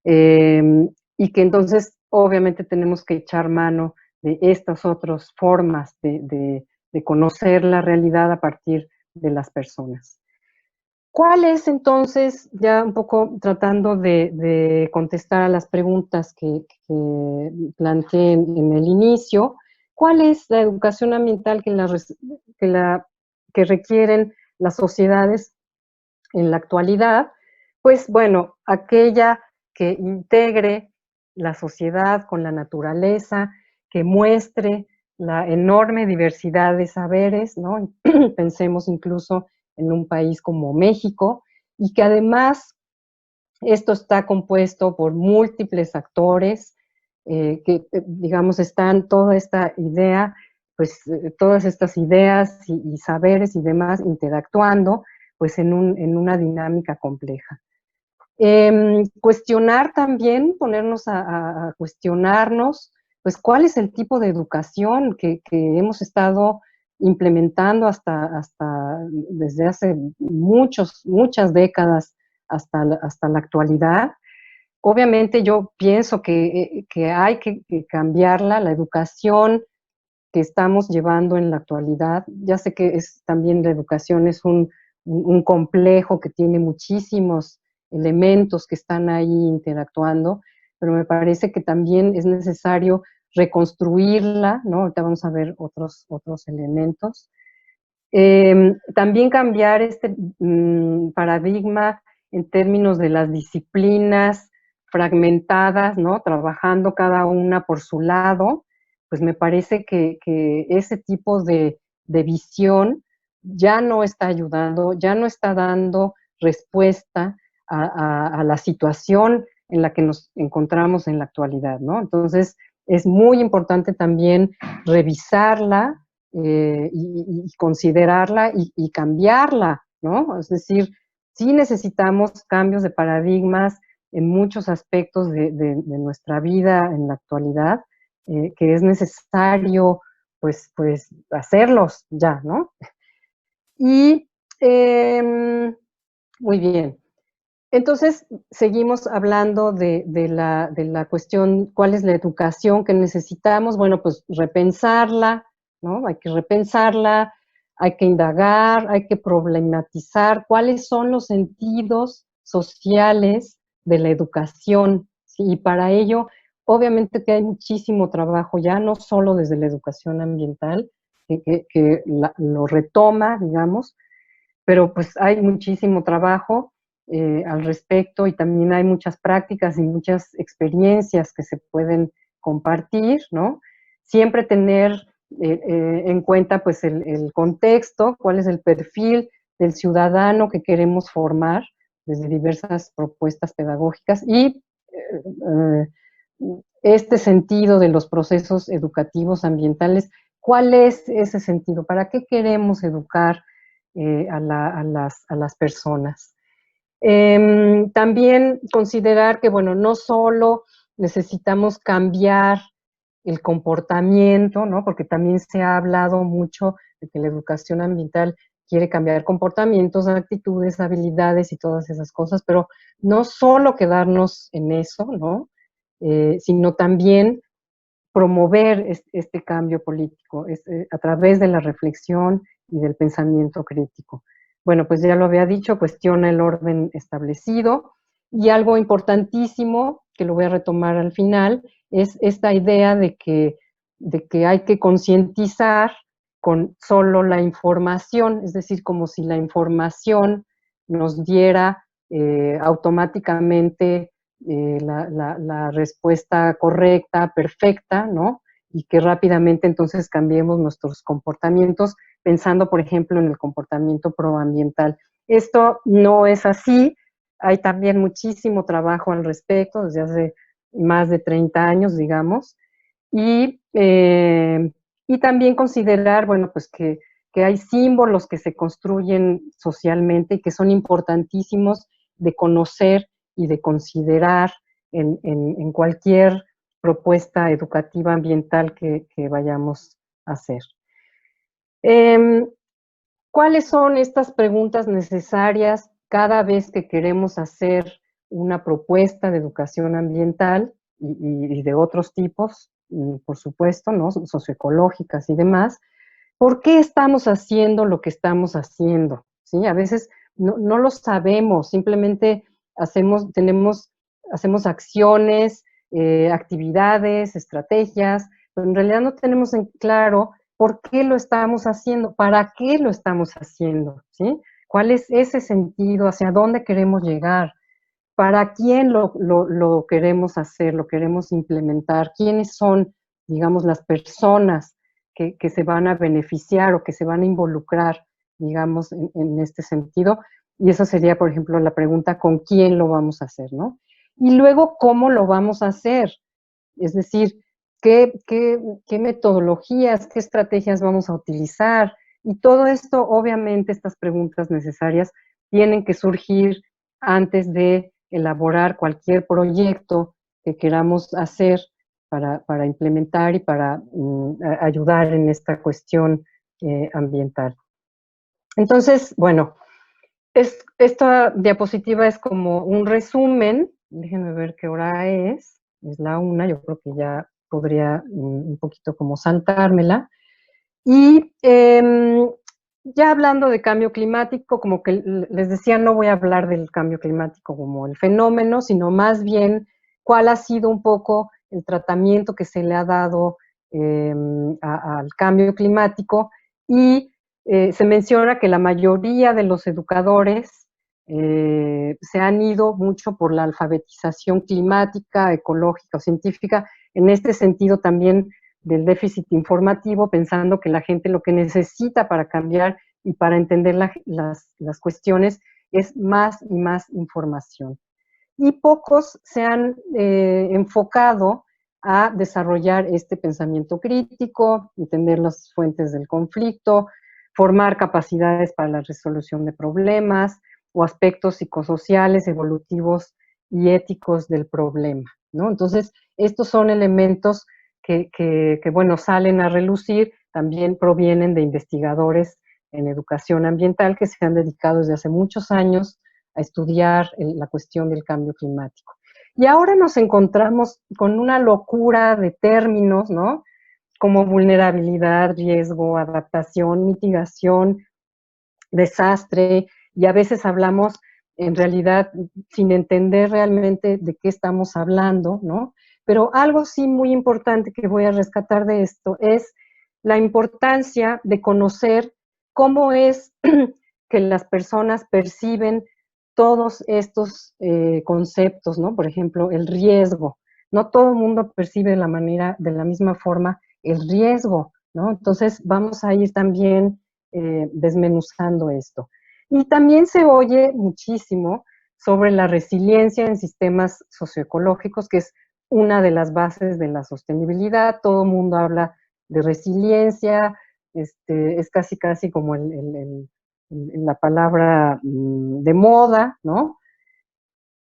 y que entonces obviamente tenemos que echar mano estas otras formas de conocer la realidad a partir de las personas. ¿Cuál es entonces, ya un poco tratando de contestar a las preguntas que planteé en el inicio, cuál es la educación ambiental que requieren las sociedades en la actualidad? Pues bueno, aquella que integre la sociedad con la naturaleza, que muestre la enorme diversidad de saberes, ¿no? Pensemos incluso en un país como México, y que además esto está compuesto por múltiples actores, digamos, están toda esta idea, pues todas estas ideas y saberes y demás interactuando, pues en una dinámica compleja. Cuestionar también, ponernos a cuestionarnos, pues cuál es el tipo de educación que hemos estado implementando desde hace muchas décadas hasta la actualidad. Obviamente yo pienso que hay que cambiarla, la educación que estamos llevando en la actualidad. Ya sé que también la educación es un complejo que tiene muchísimos elementos que están ahí interactuando, pero me parece que también es necesario reconstruirla, ¿no? Ahorita vamos a ver otros elementos. También cambiar este paradigma en términos de las disciplinas fragmentadas, ¿no? Trabajando cada una por su lado, pues me parece que ese tipo de visión ya no está ayudando, ya no está dando respuesta a la situación en la que nos encontramos en la actualidad, ¿no? Entonces, es muy importante también revisarla, y considerarla y cambiarla, ¿no? Es decir, sí necesitamos cambios de paradigmas en muchos aspectos de nuestra vida en la actualidad, que es necesario, pues hacerlos ya, ¿no? Y, muy bien. Entonces, seguimos hablando de la cuestión, ¿cuál es la educación que necesitamos? Bueno, pues repensarla, ¿no? Hay que repensarla, hay que indagar, hay que problematizar cuáles son los sentidos sociales de la educación, ¿sí? Y para ello, obviamente que hay muchísimo trabajo ya, no solo desde la educación ambiental, que lo retoma, digamos, pero pues hay muchísimo trabajo al respecto y también hay muchas prácticas y muchas experiencias que se pueden compartir, ¿no? Siempre tener en cuenta pues el contexto, cuál es el perfil del ciudadano que queremos formar desde diversas propuestas pedagógicas y este sentido de los procesos educativos ambientales, ¿cuál es ese sentido? ¿Para qué queremos educar a las personas? También considerar que, bueno, no solo necesitamos cambiar el comportamiento, ¿no? Porque también se ha hablado mucho de que la educación ambiental quiere cambiar comportamientos, actitudes, habilidades y todas esas cosas, pero no solo quedarnos en eso, ¿no? Sino también promover este cambio político a través de la reflexión y del pensamiento crítico. Bueno, pues ya lo había dicho, cuestiona el orden establecido y algo importantísimo, que lo voy a retomar al final, es esta idea de que hay que concientizar con solo la información, es decir, como si la información nos diera automáticamente la respuesta correcta, perfecta, ¿no? Y que rápidamente entonces cambiemos nuestros comportamientos, pensando, por ejemplo, en el comportamiento proambiental. Esto no es así, hay también muchísimo trabajo al respecto, desde hace más de 30 años, digamos, y también considerar, bueno, pues que hay símbolos que se construyen socialmente y que son importantísimos de conocer y de considerar en cualquier propuesta educativa ambiental que vayamos a hacer. ¿Cuáles son estas preguntas necesarias cada vez que queremos hacer una propuesta de educación ambiental y de otros tipos, por supuesto, ¿no? Socioecológicas y demás. ¿Por qué estamos haciendo lo que estamos haciendo? ¿Sí? A veces no lo sabemos, simplemente hacemos acciones, actividades, estrategias, pero en realidad no tenemos en claro por qué lo estamos haciendo, para qué lo estamos haciendo, ¿sí? ¿Cuál es ese sentido? ¿Hacia dónde queremos llegar? ¿Para quién lo queremos hacer, lo queremos implementar? ¿Quiénes son, digamos, las personas que se van a beneficiar o que se van a involucrar, digamos, en este sentido? Y eso sería, por ejemplo, la pregunta, ¿con quién lo vamos a hacer, no? Y luego, ¿cómo lo vamos a hacer? Es decir, ¿qué metodologías, qué estrategias vamos a utilizar? Y todo esto, obviamente, estas preguntas necesarias tienen que surgir antes de elaborar cualquier proyecto que queramos hacer para implementar y para ayudar en esta cuestión ambiental. Entonces, bueno, esta diapositiva es como un resumen. Déjenme ver qué hora es la 1, yo creo que ya podría un poquito como saltármela. Y ya hablando de cambio climático, como que les decía, no voy a hablar del cambio climático como el fenómeno, sino más bien cuál ha sido un poco el tratamiento que se le ha dado al cambio climático. Y se menciona que la mayoría de los educadores se han ido mucho por la alfabetización climática, ecológica o científica. En este sentido también del déficit informativo, pensando que la gente lo que necesita para cambiar y para entender las cuestiones es más y más información. Y pocos se han enfocado a desarrollar este pensamiento crítico, entender las fuentes del conflicto, formar capacidades para la resolución de problemas o aspectos psicosociales, evolutivos y éticos del problema, ¿no? Entonces, estos son elementos que, bueno, salen a relucir, también provienen de investigadores en educación ambiental que se han dedicado desde hace muchos años a estudiar la cuestión del cambio climático. Y ahora nos encontramos con una locura de términos, ¿no? Como vulnerabilidad, riesgo, adaptación, mitigación, desastre, y a veces hablamos en realidad sin entender realmente de qué estamos hablando, ¿no? Pero algo sí muy importante que voy a rescatar de esto es la importancia de conocer cómo es que las personas perciben todos estos conceptos, ¿no? Por ejemplo, el riesgo. No todo el mundo percibe de la misma forma el riesgo, ¿no? Entonces vamos a ir también desmenuzando esto. Y también se oye muchísimo sobre la resiliencia en sistemas socioecológicos, que es una de las bases de la sostenibilidad. Todo el mundo habla de resiliencia, es casi como la palabra de moda, ¿no?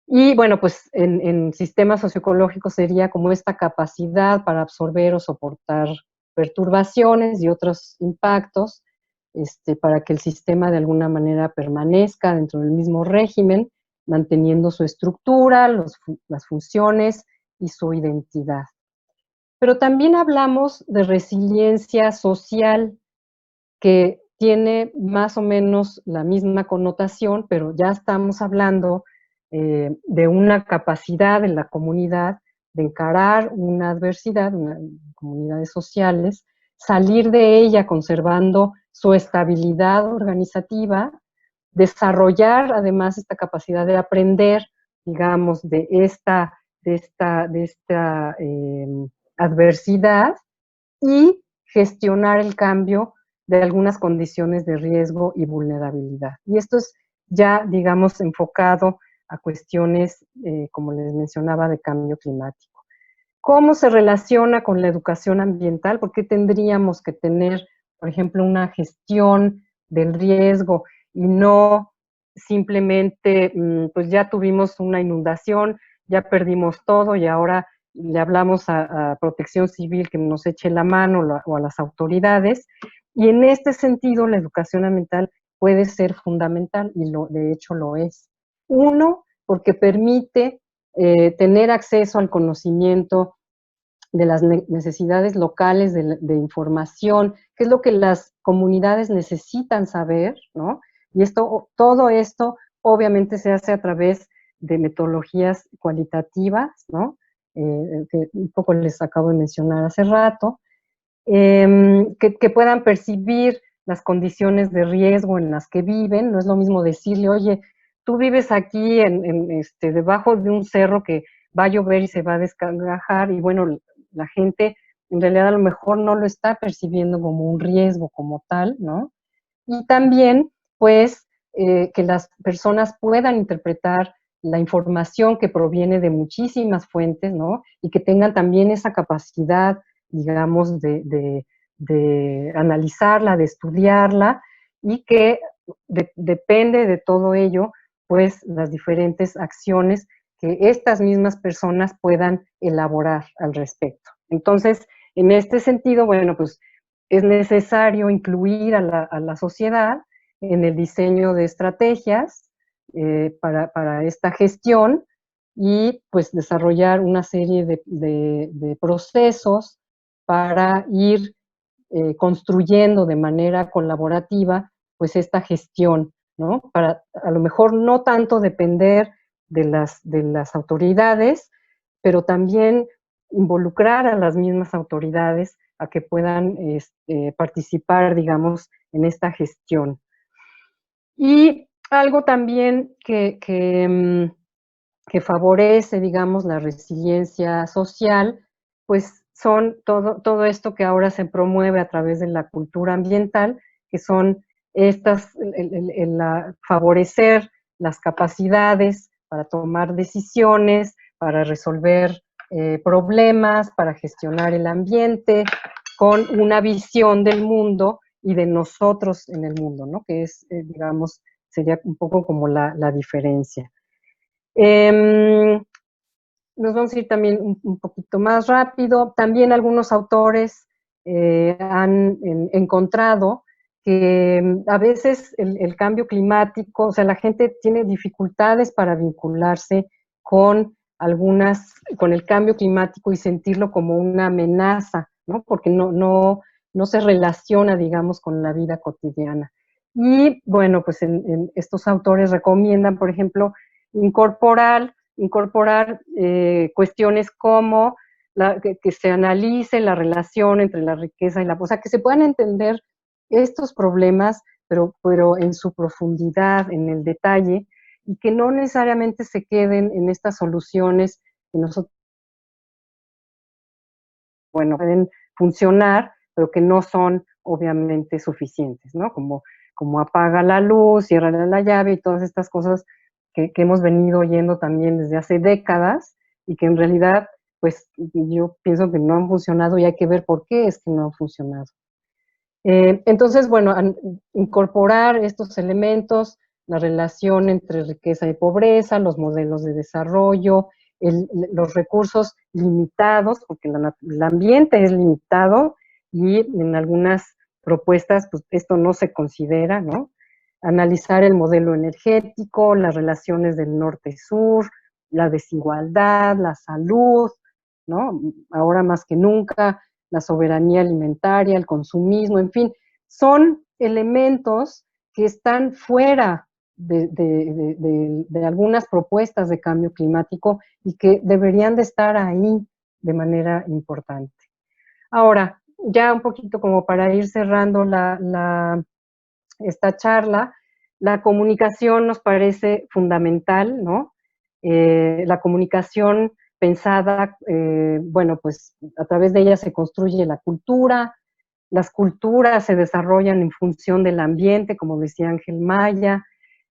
Y bueno, pues en sistemas socioecológicos sería como esta capacidad para absorber o soportar perturbaciones y otros impactos, para que el sistema de alguna manera permanezca dentro del mismo régimen, manteniendo su estructura, las funciones y su identidad. Pero también hablamos de resiliencia social, que tiene más o menos la misma connotación, pero ya estamos hablando de una capacidad de la comunidad de encarar una adversidad, comunidades sociales, salir de ella conservando su estabilidad organizativa, desarrollar además esta capacidad de aprender, digamos, de esta adversidad y gestionar el cambio de algunas condiciones de riesgo y vulnerabilidad. Y esto es ya, digamos, enfocado a cuestiones, como les mencionaba, de cambio climático. ¿Cómo se relaciona con la educación ambiental? ¿Por qué tendríamos que tener, por ejemplo, una gestión del riesgo y no simplemente, pues ya tuvimos una inundación, ya perdimos todo y ahora le hablamos a Protección Civil que nos eche la mano o a las autoridades? Y en este sentido, la educación ambiental puede ser fundamental y de hecho lo es. Uno, porque permite tener acceso al conocimiento de las necesidades locales de información, qué es lo que las comunidades necesitan saber, ¿no? Y todo esto obviamente se hace a través de metodologías cualitativas, ¿no? Que un poco les acabo de mencionar hace rato, que puedan percibir las condiciones de riesgo en las que viven. No es lo mismo decirle, oye, tú vives aquí debajo de un cerro que va a llover y se va a desgajar, y bueno, la gente en realidad a lo mejor no lo está percibiendo como un riesgo como tal, ¿no? Y también, pues, que las personas puedan interpretar la información que proviene de muchísimas fuentes, ¿no? Y que tengan también esa capacidad, digamos, de analizarla, de estudiarla, y que depende de todo ello, pues, las diferentes acciones que estas mismas personas puedan elaborar al respecto. Entonces, en este sentido, bueno, pues es necesario incluir a la sociedad en el diseño de estrategias para esta gestión, y pues desarrollar una serie de procesos para ir construyendo de manera colaborativa pues esta gestión, ¿no? Para a lo mejor no tanto depender de las autoridades, pero también involucrar a las mismas autoridades a que puedan participar, digamos, en esta gestión. Y algo también que favorece, digamos, la resiliencia social, pues son todo esto que ahora se promueve a través de la cultura ambiental, que son favorecer las capacidades para tomar decisiones, para resolver problemas, para gestionar el ambiente, con una visión del mundo y de nosotros en el mundo, ¿no? Que es, digamos, sería un poco como la diferencia. Nos vamos a ir también un poquito más rápido. También algunos autores han encontrado que a veces el cambio climático, o sea, la gente tiene dificultades para vincularse con con el cambio climático y sentirlo como una amenaza, ¿no? Porque no se relaciona, digamos, con la vida cotidiana. Y bueno, pues estos autores recomiendan, por ejemplo, incorporar cuestiones como que se analice la relación entre la riqueza y o sea, que se puedan entender estos problemas, pero en su profundidad, en el detalle, y que no necesariamente se queden en estas soluciones que nosotros, bueno, pueden funcionar, pero que no son obviamente suficientes, ¿no? Como apaga la luz, cierra la llave y todas estas cosas que hemos venido oyendo también desde hace décadas, y que en realidad, pues yo pienso que no han funcionado, y hay que ver por qué es que no han funcionado. Entonces, bueno, incorporar estos elementos, la relación entre riqueza y pobreza, los modelos de desarrollo, los recursos limitados, porque el ambiente es limitado, y en algunas propuestas pues esto no se considera, ¿no? Analizar el modelo energético, las relaciones del norte-sur, la desigualdad, la salud, ¿no? Ahora más que nunca, la soberanía alimentaria, el consumismo, en fin, son elementos que están fuera de algunas propuestas de cambio climático y que deberían de estar ahí de manera importante. Ahora, ya un poquito como para ir cerrando esta charla, la comunicación nos parece fundamental, ¿no? La comunicación pensada, bueno, pues a través de ella se construye la cultura, las culturas se desarrollan en función del ambiente, como decía Ángel Maya,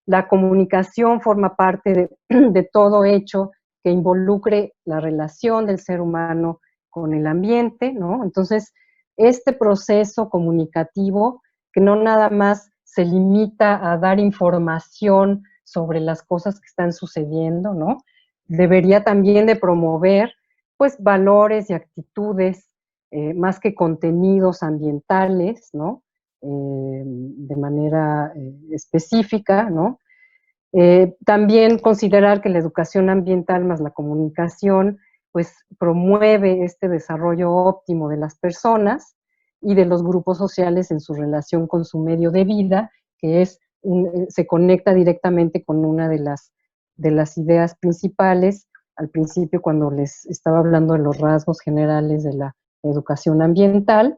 la comunicación forma parte de todo hecho que involucre la relación del ser humano con el ambiente, ¿no? Entonces, este proceso comunicativo, que no nada más se limita a dar información sobre las cosas que están sucediendo, ¿no? Debería también de promover, pues, valores y actitudes más que contenidos ambientales, ¿no? De manera específica, ¿no? También considerar que la educación ambiental más la comunicación, pues promueve este desarrollo óptimo de las personas y de los grupos sociales en su relación con su medio de vida, que se conecta directamente con una de las ideas principales al principio cuando les estaba hablando de los rasgos generales de la educación ambiental,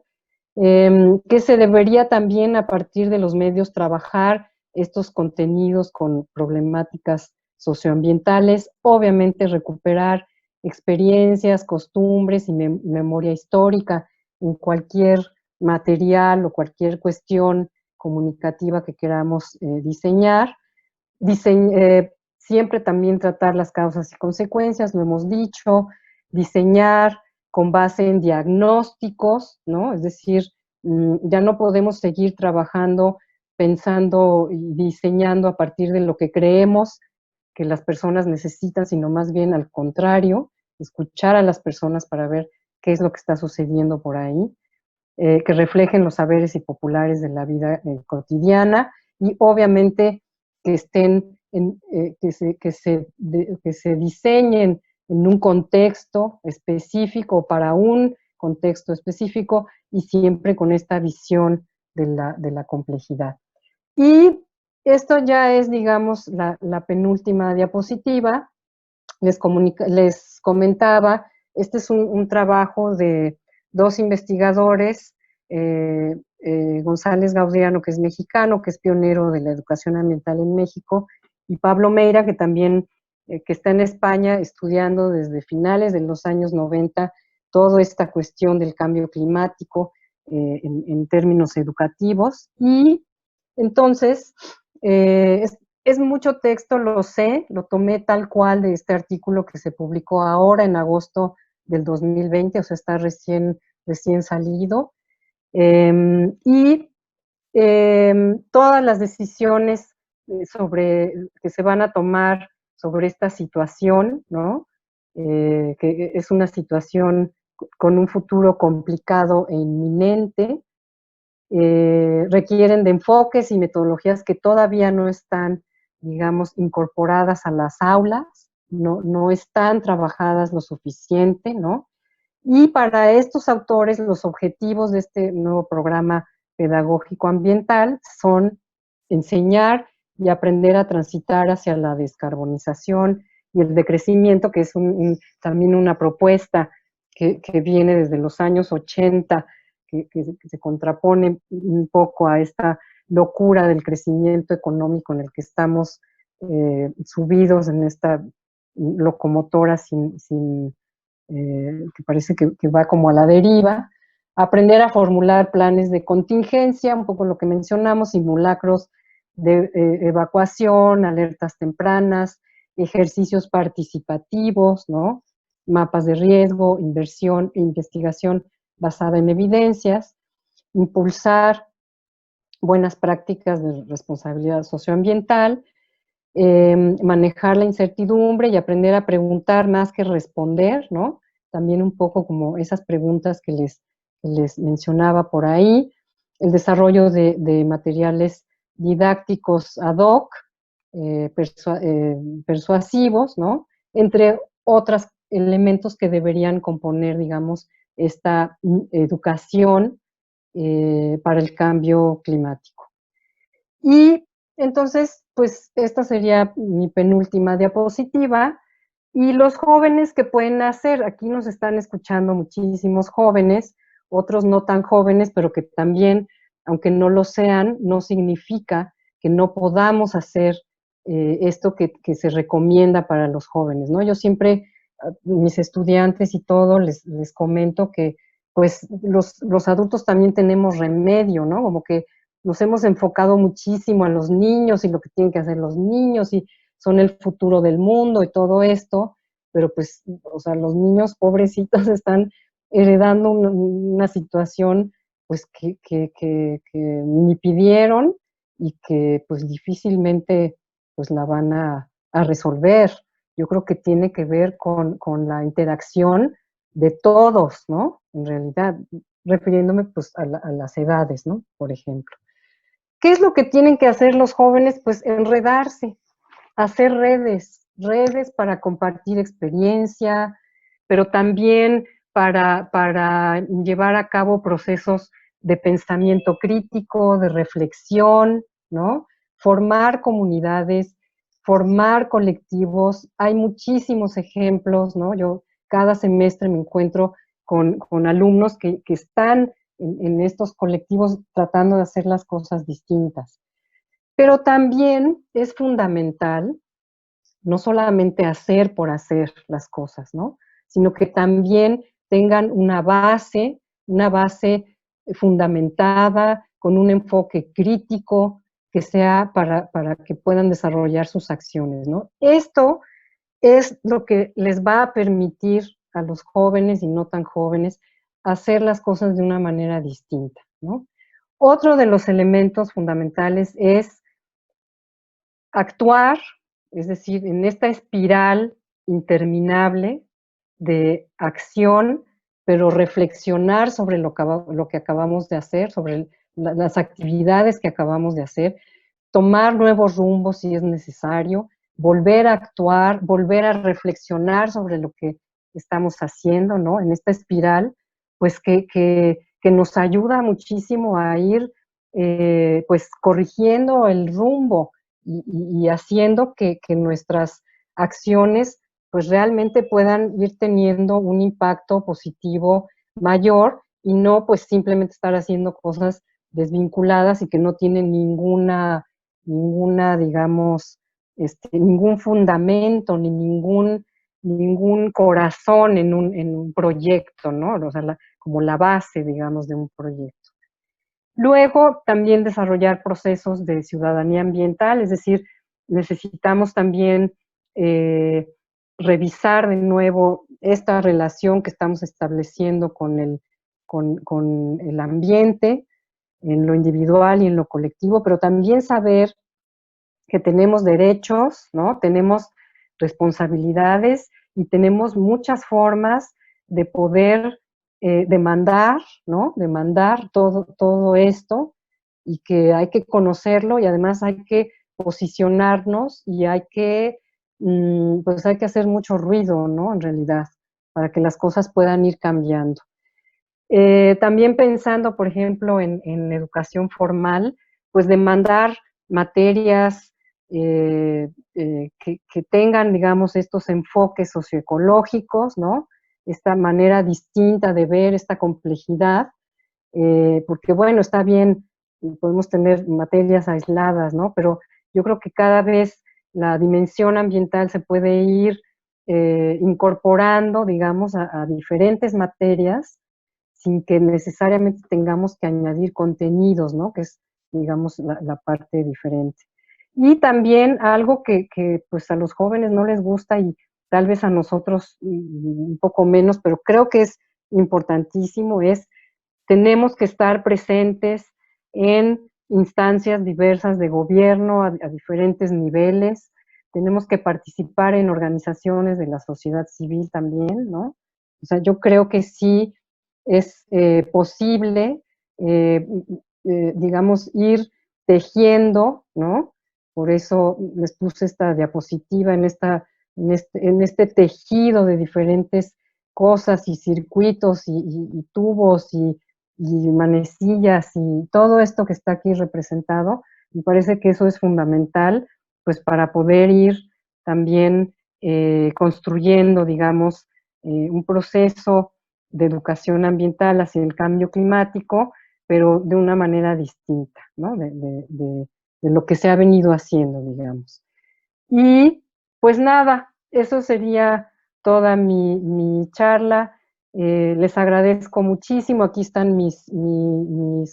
que se debería también a partir de los medios trabajar estos contenidos con problemáticas socioambientales, obviamente recuperar experiencias, costumbres y memoria histórica en cualquier material o cualquier cuestión comunicativa que queramos diseñar. Siempre también tratar las causas y consecuencias, lo hemos dicho, diseñar con base en diagnósticos, ¿no? Es decir, ya no podemos seguir trabajando, pensando y diseñando a partir de lo que creemos que las personas necesitan, sino más bien al contrario, escuchar a las personas para ver qué es lo que está sucediendo por ahí, que reflejen los saberes y populares de la vida cotidiana y obviamente que estén, que se diseñen en un contexto específico, para un contexto específico y siempre con esta visión de la complejidad. Y esto ya es, digamos, la penúltima diapositiva. Les comentaba, este es un trabajo de dos investigadores, González Gaudiano, que es mexicano, que es pionero de la educación ambiental en México, y Pablo Meira, que también que está en España estudiando desde finales de los años 90 toda esta cuestión del cambio climático en términos educativos. Y entonces, es mucho texto, lo sé, lo tomé tal cual de este artículo que se publicó ahora en agosto del 2020, o sea, está recién salido. Todas las decisiones que se van a tomar sobre esta situación, ¿no? Que es una situación con un futuro complicado e inminente, requieren de enfoques y metodologías que todavía no están, digamos, incorporadas a las aulas, no están trabajadas lo suficiente, ¿no? Y para estos autores, los objetivos de este nuevo programa pedagógico ambiental son enseñar y aprender a transitar hacia la descarbonización y el decrecimiento, que es también una propuesta que viene desde los años 80, que se contrapone un poco a esta locura del crecimiento económico en el que estamos subidos en esta locomotora que parece que va como a la deriva. Aprender a formular planes de contingencia, un poco lo que mencionamos, simulacros de evacuación, alertas tempranas, ejercicios participativos, ¿no? Mapas de riesgo, inversión e investigación basada en evidencias, impulsar buenas prácticas de responsabilidad socioambiental, manejar la incertidumbre y aprender a preguntar más que responder, ¿no? También un poco como esas preguntas que les mencionaba por ahí, el desarrollo de materiales didácticos ad hoc, persuasivos, ¿no? Entre otros elementos que deberían componer, digamos, esta educación para el cambio climático. Y entonces, pues esta sería mi penúltima diapositiva. Y los jóvenes que pueden hacer, aquí nos están escuchando muchísimos jóvenes, otros no tan jóvenes, pero que también, aunque no lo sean, no significa que no podamos hacer esto que se recomienda para los jóvenes, ¿no? Yo siempre, mis estudiantes y todo, les comento que pues los adultos también tenemos remedio, ¿no? Como que nos hemos enfocado muchísimo a los niños y lo que tienen que hacer los niños y son el futuro del mundo y todo esto, pero pues, o sea, los niños pobrecitos están heredando una situación pues que ni pidieron y que pues difícilmente pues la van a resolver. Yo creo que tiene que ver con la interacción de todos, ¿no? En realidad, refiriéndome pues a las edades, ¿no? Por ejemplo. ¿Qué es lo que tienen que hacer los jóvenes? Pues enredarse, hacer redes para compartir experiencia, pero también para llevar a cabo procesos de pensamiento crítico, de reflexión, ¿no? Formar comunidades, formar colectivos. Hay muchísimos ejemplos, ¿no? Yo cada semestre me encuentro con alumnos que están en estos colectivos tratando de hacer las cosas distintas. Pero también es fundamental no solamente hacer por hacer las cosas, ¿no? Sino que también tengan una base fundamentada, con un enfoque crítico, que sea para que puedan desarrollar sus acciones, ¿no? Esto es lo que les va a permitir a los jóvenes y no tan jóvenes hacer las cosas de una manera distinta, ¿no? Otro de los elementos fundamentales es actuar, es decir, en esta espiral interminable de acción, pero reflexionar sobre lo que acabamos de hacer, sobre las actividades que acabamos de hacer, tomar nuevos rumbos si es necesario, volver a actuar, volver a reflexionar sobre lo que estamos haciendo, ¿no? En esta espiral, pues que nos ayuda muchísimo a ir pues corrigiendo el rumbo y haciendo que nuestras acciones pues realmente puedan ir teniendo un impacto positivo mayor y no pues simplemente estar haciendo cosas desvinculadas y que no tienen ninguna, digamos, ningún fundamento, ni ningún corazón en un proyecto, ¿no? O sea, como la base, digamos, de un proyecto. Luego, también desarrollar procesos de ciudadanía ambiental, es decir, necesitamos también revisar de nuevo esta relación que estamos estableciendo con el ambiente, en lo individual y en lo colectivo, pero también saber que tenemos derechos, ¿no? Tenemos responsabilidades y tenemos muchas formas de poder demandar, ¿no? Demandar todo esto y que hay que conocerlo y además hay que posicionarnos y hay que, pues hay que hacer mucho ruido, ¿no? En realidad, para que las cosas puedan ir cambiando. También pensando, por ejemplo, en educación formal, pues demandar materias que tengan, digamos, estos enfoques socioecológicos, ¿no? Esta manera distinta de ver esta complejidad, porque bueno, está bien, podemos tener materias aisladas, ¿no? Pero yo creo que cada vez la dimensión ambiental se puede ir incorporando, digamos, a diferentes materias, sin que necesariamente tengamos que añadir contenidos, ¿no? Que es, digamos, la parte diferente. Y también algo que pues a los jóvenes no les gusta y tal vez a nosotros un poco menos, pero creo que es importantísimo, es tenemos que estar presentes en instancias diversas de gobierno a diferentes niveles, tenemos que participar en organizaciones de la sociedad civil también, ¿no? O sea, yo creo que sí es posible, digamos, ir tejiendo, ¿no? Por eso les puse esta diapositiva en este tejido de diferentes cosas y circuitos y tubos y manecillas y todo esto que está aquí representado. Me parece que eso es fundamental, pues para poder ir también construyendo, digamos, un proceso de educación ambiental hacia el cambio climático, pero de una manera distinta, ¿no? De lo que se ha venido haciendo, digamos. Y pues nada, eso sería toda mi charla. Les agradezco muchísimo. Aquí están mis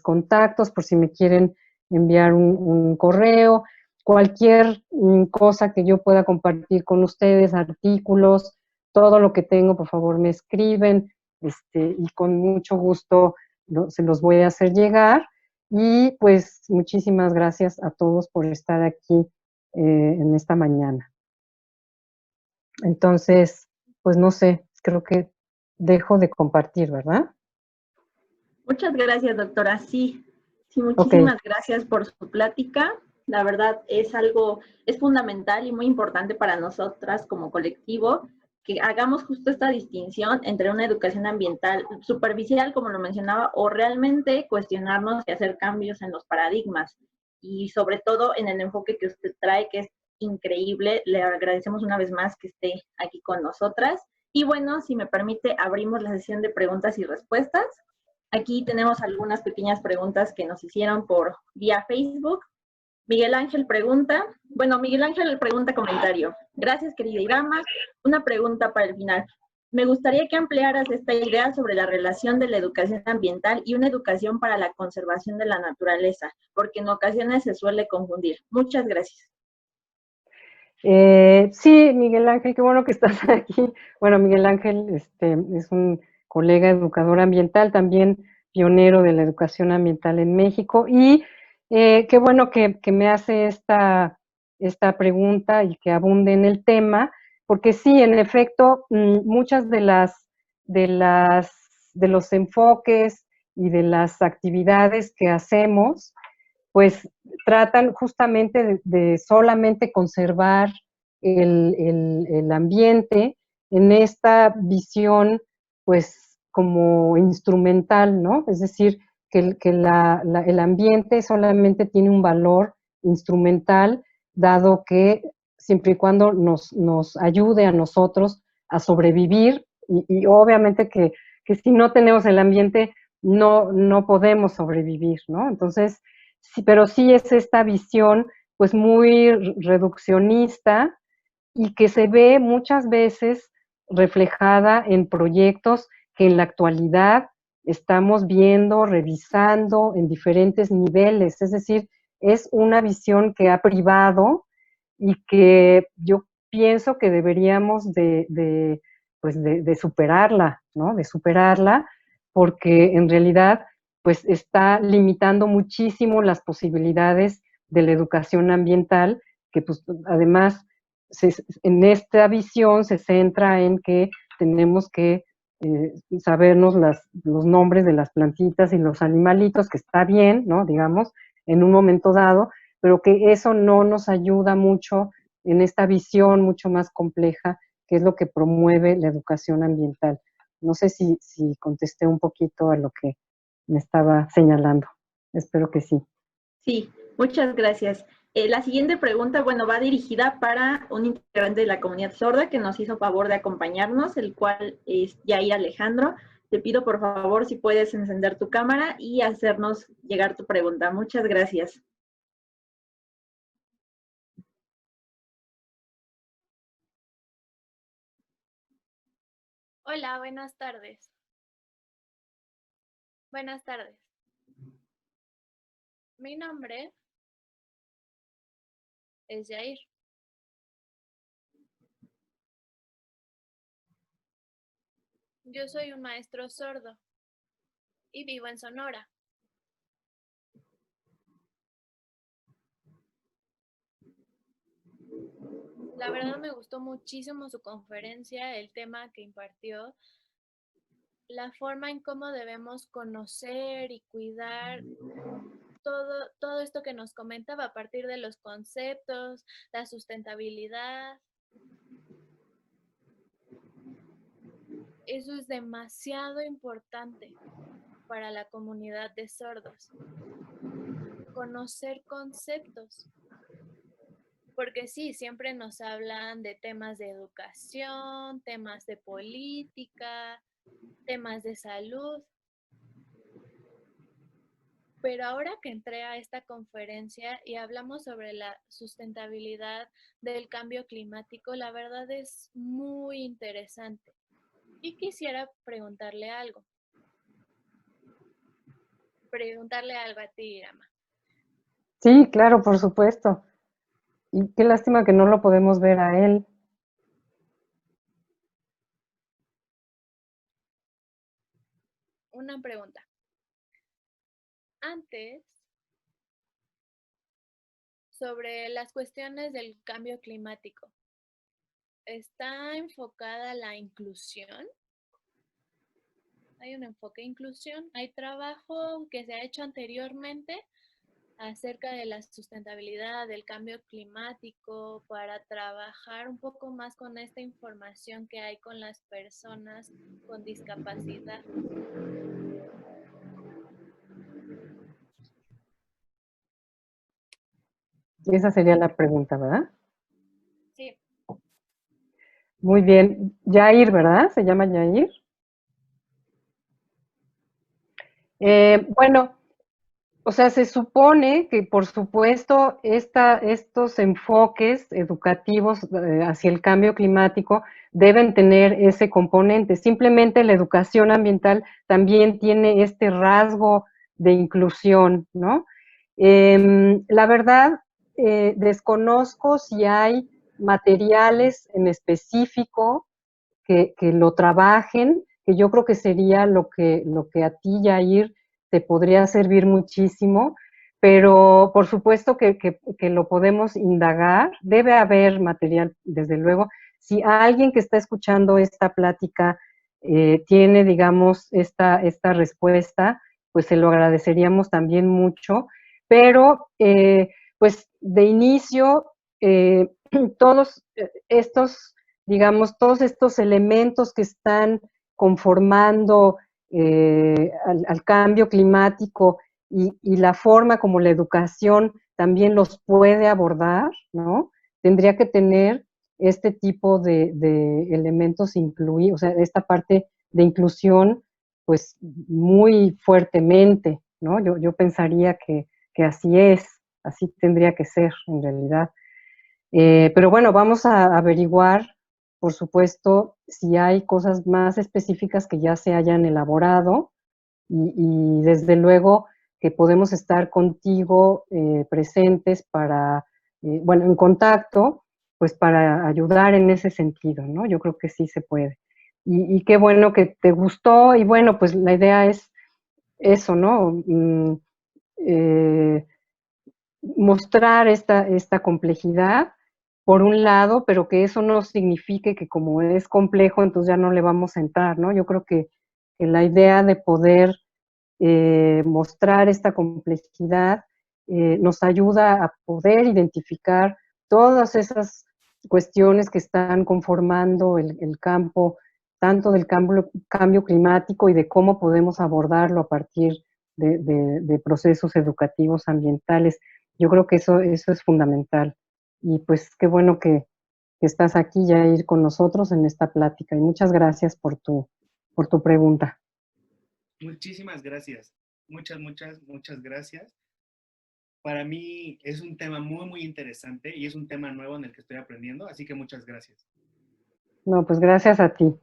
contactos por si me quieren enviar un correo. Cualquier cosa que yo pueda compartir con ustedes, artículos, todo lo que tengo, por favor me escriben y con mucho gusto se los voy a hacer llegar. Y pues muchísimas gracias a todos por estar aquí en esta mañana. Entonces, pues no sé, creo que dejo de compartir, ¿verdad? Muchas gracias, doctora. Sí, muchísimas gracias por su plática. La verdad es fundamental y muy importante para nosotras como colectivo que hagamos justo esta distinción entre una educación ambiental superficial, como lo mencionaba, o realmente cuestionarnos y hacer cambios en los paradigmas. Y sobre todo en el enfoque que usted trae, que es increíble. Le agradecemos una vez más que esté aquí con nosotras. Y bueno, si me permite, abrimos la sesión de preguntas y respuestas. Aquí tenemos algunas pequeñas preguntas que nos hicieron por vía Facebook. Miguel Ángel pregunta, Miguel Ángel pregunta comentario. Gracias, querida Irama. Una pregunta para el final. Me gustaría que ampliaras esta idea sobre la relación de la educación ambiental y una educación para la conservación de la naturaleza, porque en ocasiones se suele confundir. Muchas gracias. Sí, Miguel Ángel, qué bueno que estás aquí. Bueno, Miguel Ángel es un colega educador ambiental, también pionero de la educación ambiental en México. Y qué bueno que me hace esta pregunta y que abunde en el tema, porque sí, en efecto, muchas de los enfoques y de las actividades que hacemos, pues tratan justamente de solamente conservar el ambiente en esta visión, pues como instrumental, ¿no? Es decir, que el ambiente solamente tiene un valor instrumental, dado que siempre y cuando nos ayude a nosotros a sobrevivir, y obviamente que si no tenemos el ambiente, no podemos sobrevivir, ¿no? Entonces, sí, pero sí es esta visión pues muy reduccionista y que se ve muchas veces reflejada en proyectos que en la actualidad estamos viendo, revisando en diferentes niveles. Es decir, es una visión que ha privado y que yo pienso que deberíamos de superarla, ¿no? De superarla, porque en realidad pues está limitando muchísimo las posibilidades de la educación ambiental, que pues además en esta visión se centra en que tenemos que sabernos los nombres de las plantitas y los animalitos, que está bien, ¿no? Digamos, en un momento dado, pero que eso no nos ayuda mucho en esta visión mucho más compleja, que es lo que promueve la educación ambiental. No sé si contesté un poquito a lo que me estaba señalando. Espero que sí. Sí, muchas gracias. La siguiente pregunta, va dirigida para un integrante de la comunidad sorda que nos hizo favor de acompañarnos, el cual es Yair Alejandro. Te pido por favor si puedes encender tu cámara y hacernos llegar tu pregunta. Muchas gracias. Hola, buenas tardes. Buenas tardes. Mi nombre es Yair. Yo soy un maestro sordo y vivo en Sonora. La verdad me gustó muchísimo su conferencia, el tema que impartió, la forma en cómo debemos conocer y cuidar todo esto que nos comentaba a partir de los conceptos, la sustentabilidad. Eso es demasiado importante para la comunidad de sordos. Conocer conceptos. Porque sí, siempre nos hablan de temas de educación, temas de política, temas de salud. Pero ahora que entré a esta conferencia y hablamos sobre la sustentabilidad del cambio climático, la verdad es muy interesante. Y quisiera preguntarle algo. Preguntarle algo a ti, Irama. Sí, claro, por supuesto. Y qué lástima que no lo podemos ver a él. Una pregunta. Antes, sobre las cuestiones del cambio climático, ¿está enfocada la inclusión? ¿Hay un enfoque de inclusión? ¿Hay trabajo que se ha hecho anteriormente acerca de la sustentabilidad, del cambio climático, para trabajar un poco más con esta información que hay con las personas con discapacidad. Esa sería la pregunta, ¿verdad? Sí. Muy bien. Yair, ¿verdad? ¿Se llama Yair? Bueno, o sea, se supone que, por supuesto, estos enfoques educativos hacia el cambio climático deben tener ese componente. Simplemente la educación ambiental también tiene este rasgo de inclusión, ¿no? La verdad, desconozco si hay materiales en específico que lo trabajen, que yo creo que sería lo que a ti, Yair, te podría servir muchísimo, pero por supuesto que lo podemos indagar, debe haber material, desde luego. Si alguien que está escuchando esta plática tiene, digamos, esta respuesta, pues se lo agradeceríamos también mucho, pero pues de inicio, todos estos, digamos, todos estos elementos que están conformando al cambio climático y la forma como la educación también los puede abordar, ¿no? Tendría que tener este tipo de elementos incluidos, o sea, esta parte de inclusión, pues muy fuertemente, ¿no? Yo pensaría que así es, así tendría que ser en realidad. Pero bueno, vamos a averiguar, por supuesto, si hay cosas más específicas que ya se hayan elaborado y desde luego que podemos estar contigo presentes para, bueno, en contacto, pues para ayudar en ese sentido, ¿no? Yo creo que sí se puede. Y qué bueno que te gustó y bueno, pues la idea es eso, ¿no? Eh, mostrar esta complejidad, por un lado, pero que eso no signifique que como es complejo, entonces ya no le vamos a entrar, ¿no? Yo creo que la idea de poder mostrar esta complejidad nos ayuda a poder identificar todas esas cuestiones que están conformando el campo, tanto del cambio climático y de cómo podemos abordarlo a partir de procesos educativos ambientales. Yo creo que eso es fundamental. Y pues qué bueno que estás aquí ya ir con nosotros en esta plática. Y muchas gracias por tu pregunta. Muchísimas gracias. Muchas gracias. Para mí es un tema muy interesante y es un tema nuevo en el que estoy aprendiendo, así que muchas gracias. No, pues gracias a ti.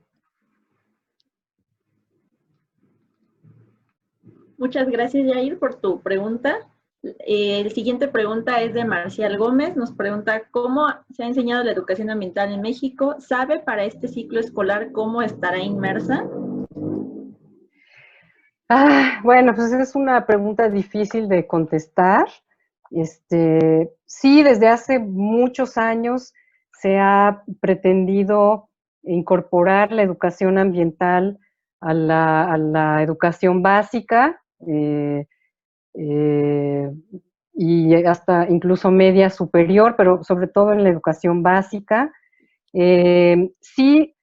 Muchas gracias, Yair, por tu pregunta. La siguiente pregunta es de Marcial Gómez. Nos pregunta, ¿cómo se ha enseñado la educación ambiental en México? ¿Sabe para este ciclo escolar cómo estará inmersa? Bueno, pues es una pregunta difícil de contestar. Sí, desde hace muchos años se ha pretendido incorporar la educación ambiental a la educación básica eh, y hasta incluso media superior, pero sobre todo en la educación básica. Sí,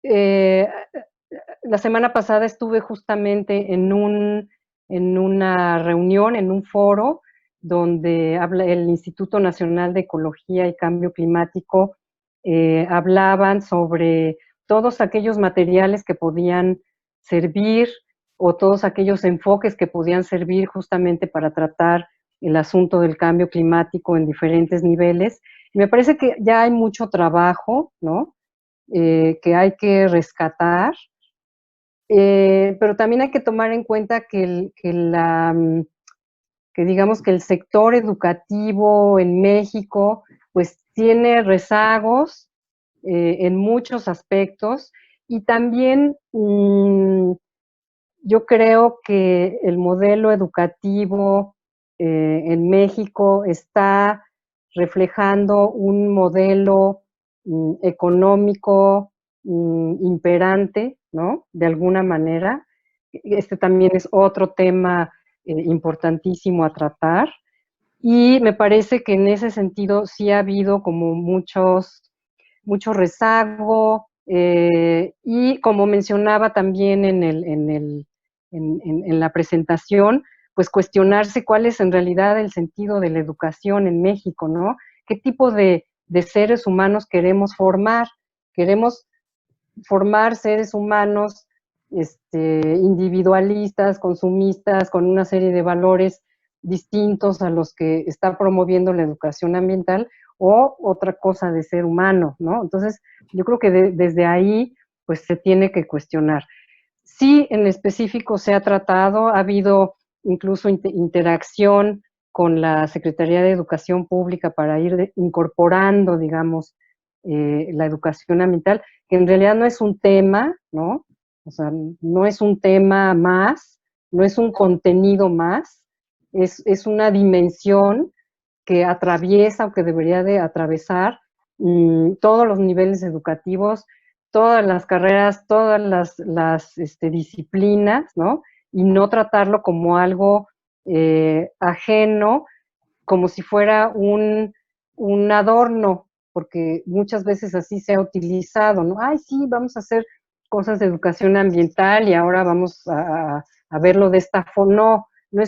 la semana pasada estuve justamente en una reunión, en un foro, donde el Instituto Nacional de Ecología y Cambio Climático hablaban sobre todos aquellos materiales que podían servir o todos aquellos enfoques que podían servir justamente para tratar el asunto del cambio climático en diferentes niveles. Y me parece que ya hay mucho trabajo, ¿no? Que hay que rescatar, pero también hay que tomar en cuenta que digamos que el sector educativo en México pues tiene rezagos en muchos aspectos y también yo creo que el modelo educativo en México está reflejando un modelo económico imperante, ¿no? De alguna manera. Este también es otro tema importantísimo a tratar. y me parece que en ese sentido sí ha habido como mucho rezago, y como mencionaba también en la presentación, pues cuestionarse cuál es en realidad el sentido de la educación en México, ¿no? ¿Qué tipo de seres humanos queremos formar? Queremos formar seres humanos individualistas, consumistas, con una serie de valores distintos a los que está promoviendo la educación ambiental, o otra cosa de ser humano, ¿no? Entonces, yo creo que desde ahí, pues se tiene que cuestionar. Sí, en específico se ha tratado, ha habido incluso interacción con la Secretaría de Educación Pública para ir incorporando, digamos, la educación ambiental, que en realidad no es un tema, ¿no? O sea, no es un tema más, no es un contenido más, es una dimensión que atraviesa o que debería de atravesar todos los niveles educativos, todas las carreras, todas las disciplinas, ¿no? Y no tratarlo como algo ajeno, como si fuera un adorno, porque muchas veces así se ha utilizado, ¿no? Ay, sí, vamos a hacer cosas de educación ambiental y ahora vamos a verlo de esta forma. No, no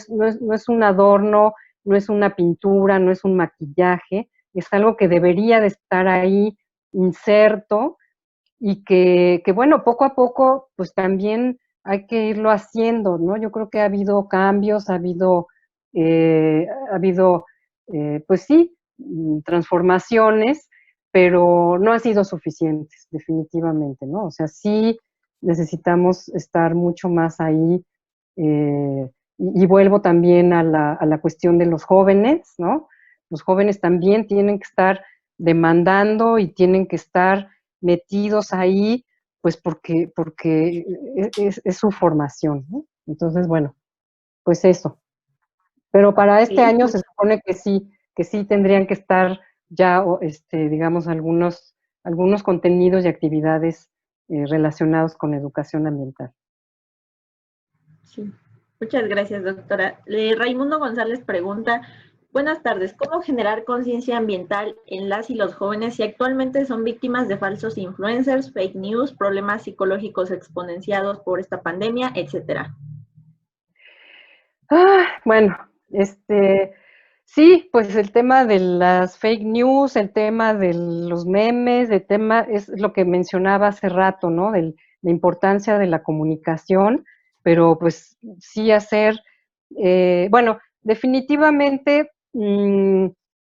es un adorno, no es una pintura, no es un maquillaje, es algo que debería de estar ahí inserto y que bueno, poco a poco, pues también hay que irlo haciendo, ¿no? Yo creo que ha habido cambios, ha habido pues sí, transformaciones, pero no han sido suficientes, definitivamente, ¿no? O sea, sí necesitamos estar mucho más ahí, y vuelvo también a la cuestión de los jóvenes, ¿no? Los jóvenes también tienen que estar demandando y tienen que estar metidos ahí, pues porque es su formación, ¿no? Entonces, bueno, pues eso. Pero para este Sí, año se supone que sí tendrían que estar ya, digamos, algunos contenidos y actividades relacionados con educación ambiental. sí. Muchas gracias, doctora. Raimundo González pregunta, buenas tardes, ¿cómo generar conciencia ambiental en las y los jóvenes si actualmente son víctimas de falsos influencers, fake news, problemas psicológicos exponenciados por esta pandemia, etcétera? Bueno, sí, pues el tema de las fake news, el tema de los memes, el tema es lo que mencionaba hace rato, ¿no? De la importancia de la comunicación, pero pues sí hacer, bueno, definitivamente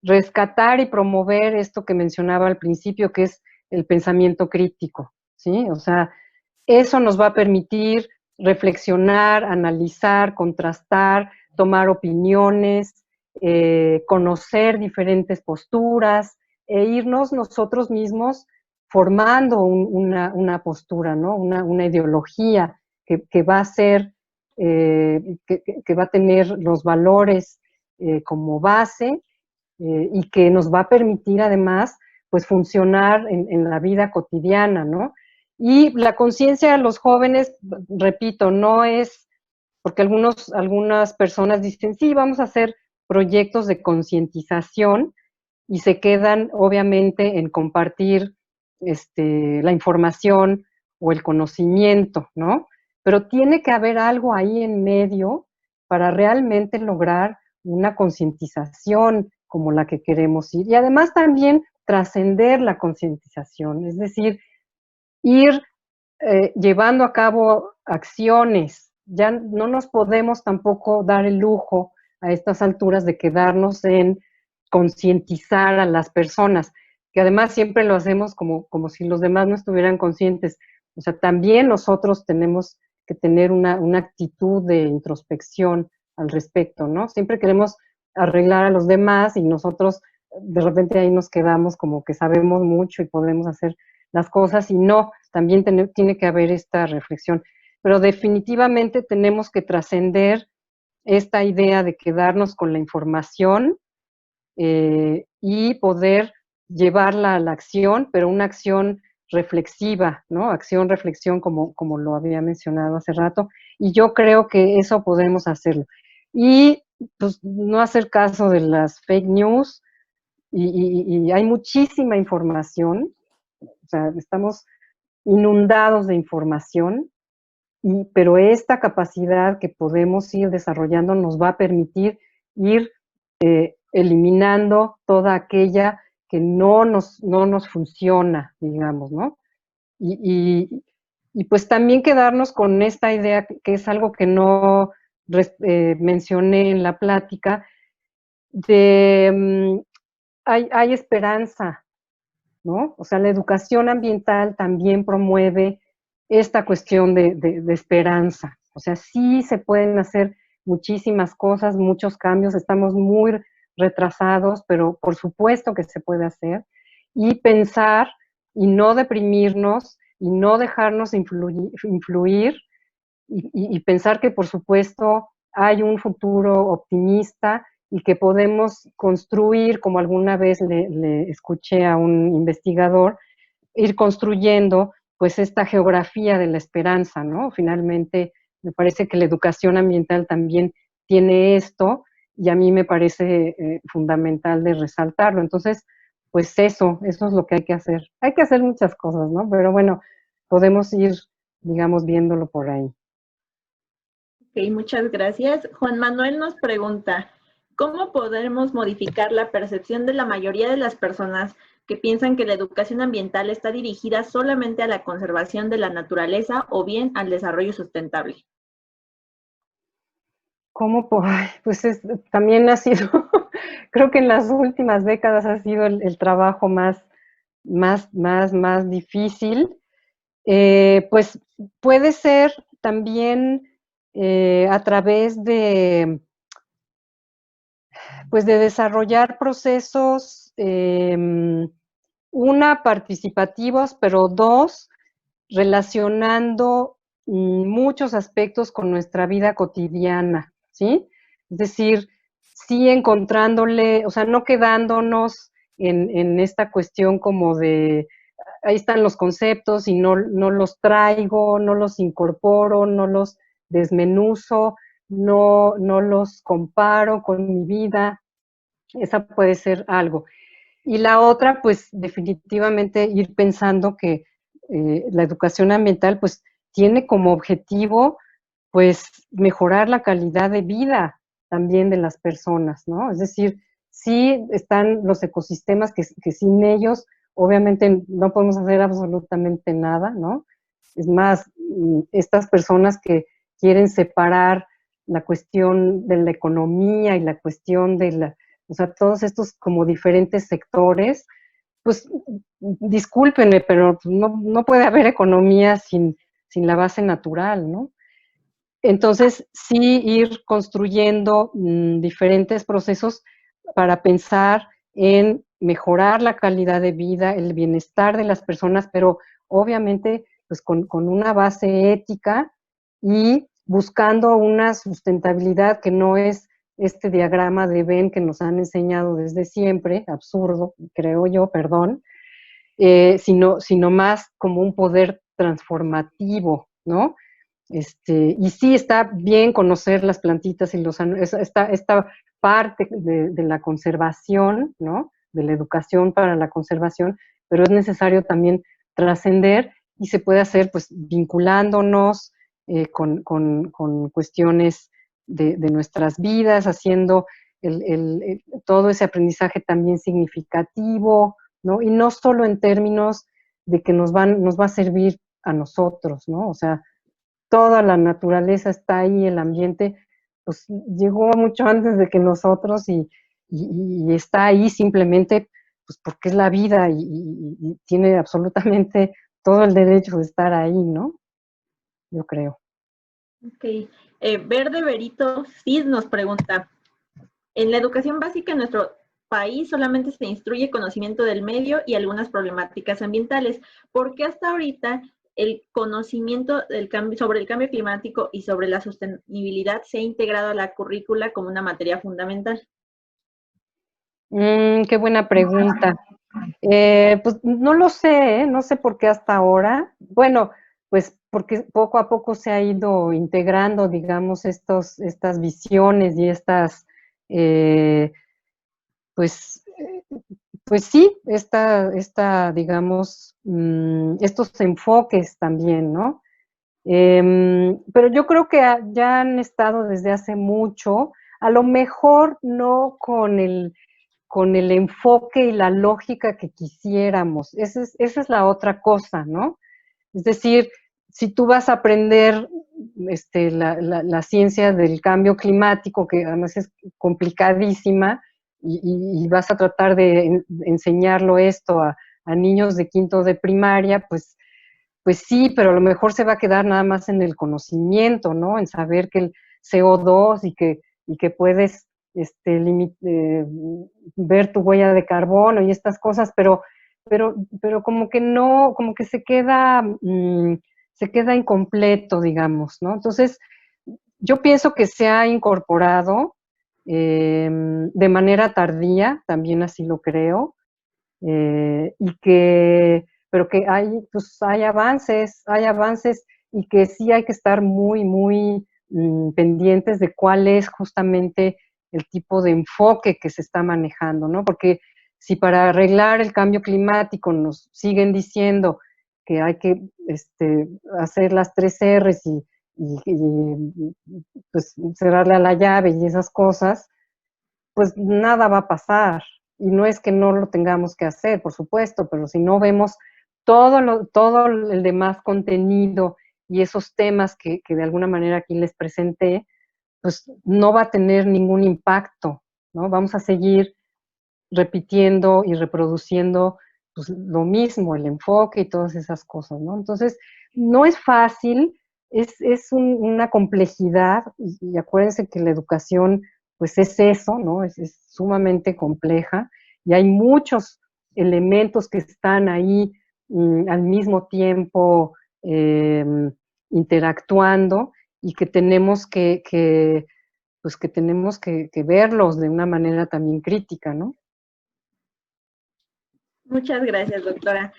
rescatar y promover esto que mencionaba al principio, que es el pensamiento crítico, ¿sí? O sea, eso nos va a permitir reflexionar, analizar, contrastar, tomar opiniones, conocer diferentes posturas e irnos nosotros mismos formando una postura, ¿no? Una ideología que va a ser, que va a tener los valores como base, y que nos va a permitir además pues funcionar en la vida cotidiana, ¿no? Y la conciencia de los jóvenes, repito, no es, porque algunas personas dicen, sí, vamos a hacer proyectos de concientización y se quedan obviamente en compartir la información o el conocimiento, ¿no? Pero tiene que haber algo ahí en medio para realmente lograr una concientización como la que queremos ir. Y además también trascender la concientización, es decir, ir llevando a cabo acciones. Ya no nos podemos tampoco dar el lujo a estas alturas de quedarnos en concientizar a las personas, que además siempre lo hacemos como si los demás no estuvieran conscientes. O sea, también nosotros tenemos que tener una actitud de introspección al respecto, ¿no? Siempre queremos arreglar a los demás y nosotros de repente ahí nos quedamos como que sabemos mucho y podemos hacer las cosas y no, también tiene que haber esta reflexión. Pero definitivamente tenemos que trascender esta idea de quedarnos con la información y poder llevarla a la acción, pero una acción reflexiva, ¿no? Acción, reflexión, como lo había mencionado hace rato, y yo creo que eso podemos hacerlo. Y pues, no hacer caso de las fake news y hay muchísima información, o sea, estamos inundados de información, pero esta capacidad que podemos ir desarrollando nos va a permitir ir eliminando toda aquella que no nos funciona, digamos, ¿no? Y pues también quedarnos con esta idea, que es algo que no mencioné en la plática, de hay esperanza, ¿no? O sea, la educación ambiental también promueve esta cuestión de esperanza. O sea, sí se pueden hacer muchísimas cosas, muchos cambios, estamos muy retrasados, pero por supuesto que se puede hacer. Y pensar y no deprimirnos y no dejarnos influir y pensar que por supuesto hay un futuro optimista y que podemos construir, como alguna vez le escuché a un investigador, ir construyendo pues esta geografía de la esperanza, ¿no? Finalmente, me parece que la educación ambiental también tiene esto y a mí me parece fundamental de resaltarlo. Entonces, pues eso es lo que hay que hacer. Hay que hacer muchas cosas, ¿no? Pero bueno, podemos ir, digamos, viéndolo por ahí. Ok, muchas gracias. Juan Manuel nos pregunta, ¿cómo podemos modificar la percepción de la mayoría de las personas que piensan que la educación ambiental está dirigida solamente a la conservación de la naturaleza o bien al desarrollo sustentable? ¿Cómo? Pues también ha sido, creo que en las últimas décadas ha sido el trabajo más difícil. Pues puede ser también a través pues de desarrollar procesos, una, participativos, pero dos, relacionando muchos aspectos con nuestra vida cotidiana, ¿sí? Es decir, sí encontrándole, o sea, no quedándonos en esta cuestión como de, ahí están los conceptos y no los traigo, no los incorporo, no los desmenuzo, no los comparo con mi vida. Esa puede ser algo. Y la otra, pues definitivamente ir pensando que la educación ambiental, pues tiene como objetivo, pues mejorar la calidad de vida también de las personas, ¿no? Es decir, sí están los ecosistemas que sin ellos, obviamente no podemos hacer absolutamente nada, ¿no? Es más, estas personas que quieren separar la cuestión de la economía y la cuestión de la, o sea, todos estos como diferentes sectores, pues discúlpenme, pero no puede haber economía sin la base natural, ¿no? Entonces, sí ir construyendo diferentes procesos para pensar en mejorar la calidad de vida, el bienestar de las personas, pero obviamente pues con una base ética y buscando una sustentabilidad que no es este diagrama de Venn que nos han enseñado desde siempre, absurdo, creo yo, perdón, sino más como un poder transformativo, ¿no? Y sí está bien conocer las plantitas y esta parte de la conservación, ¿no? De la educación para la conservación, pero es necesario también trascender y se puede hacer pues vinculándonos con cuestiones de nuestras vidas, haciendo todo ese aprendizaje también significativo, ¿no? Y no solo en términos de que nos va a servir a nosotros, ¿no? O sea, toda la naturaleza está ahí, el ambiente, pues llegó mucho antes de que nosotros y está ahí simplemente pues porque es la vida y tiene absolutamente todo el derecho de estar ahí, ¿no? Yo creo. Ok. Verde Berito Cid nos pregunta, en la educación básica en nuestro país solamente se instruye conocimiento del medio y algunas problemáticas ambientales. ¿Por qué hasta ahorita el conocimiento sobre el cambio climático y sobre la sostenibilidad se ha integrado a la currícula como una materia fundamental? Qué buena pregunta. Pues no lo sé, no sé por qué hasta ahora. Bueno, pues porque poco a poco se ha ido integrando, digamos, estas visiones y estas pues, pues sí, digamos, estos enfoques también, ¿no? Pero yo creo que ya han estado desde hace mucho, a lo mejor no con el enfoque y la lógica que quisiéramos. Esa es la otra cosa, ¿no? Es decir, si tú vas a aprender la ciencia del cambio climático, que además es complicadísima, y vas a tratar de enseñarlo esto a niños de quinto de primaria, pues sí, pero a lo mejor se va a quedar nada más en el conocimiento, ¿no? En saber que el CO2 y que puedes ver tu huella de carbono y estas cosas, pero como que no, como que se queda incompleto, digamos, ¿no? Entonces, yo pienso que se ha incorporado de manera tardía, también así lo creo, pero que pues hay avances y que sí hay que estar muy, muy pendientes de cuál es justamente el tipo de enfoque que se está manejando, ¿no? Porque si para arreglar el cambio climático nos siguen diciendo que hay que hacer las 3 R's y pues cerrarle a la llave y esas cosas, pues nada va a pasar. Y no es que no lo tengamos que hacer, por supuesto, pero si no vemos todo el demás contenido y esos temas que de alguna manera aquí les presenté, pues no va a tener ningún impacto, ¿no? Vamos a seguir repitiendo y reproduciendo pues, lo mismo, el enfoque y todas esas cosas, ¿no? Entonces, no es fácil, una complejidad, y acuérdense que la educación, pues es eso, ¿no? Es sumamente compleja, y hay muchos elementos que están ahí al mismo tiempo interactuando, y que tenemos pues que tenemos que verlos de una manera también crítica, ¿no? Muchas gracias, doctora.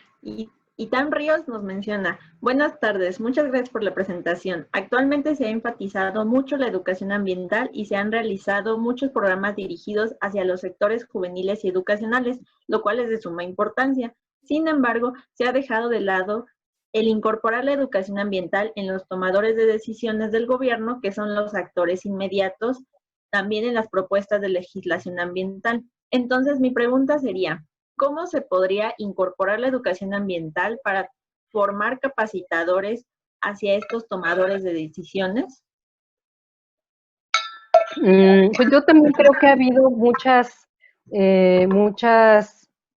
Itam Ríos nos menciona, buenas tardes, muchas gracias por la presentación. Actualmente se ha enfatizado mucho la educación ambiental y se han realizado muchos programas dirigidos hacia los sectores juveniles y educacionales, lo cual es de suma importancia. Sin embargo, se ha dejado de lado el incorporar la educación ambiental en los tomadores de decisiones del gobierno, que son los actores inmediatos, también en las propuestas de legislación ambiental. Entonces, mi pregunta sería, ¿cómo se podría incorporar la educación ambiental para formar capacitadores hacia estos tomadores de decisiones? Pues yo también creo que ha habido muchas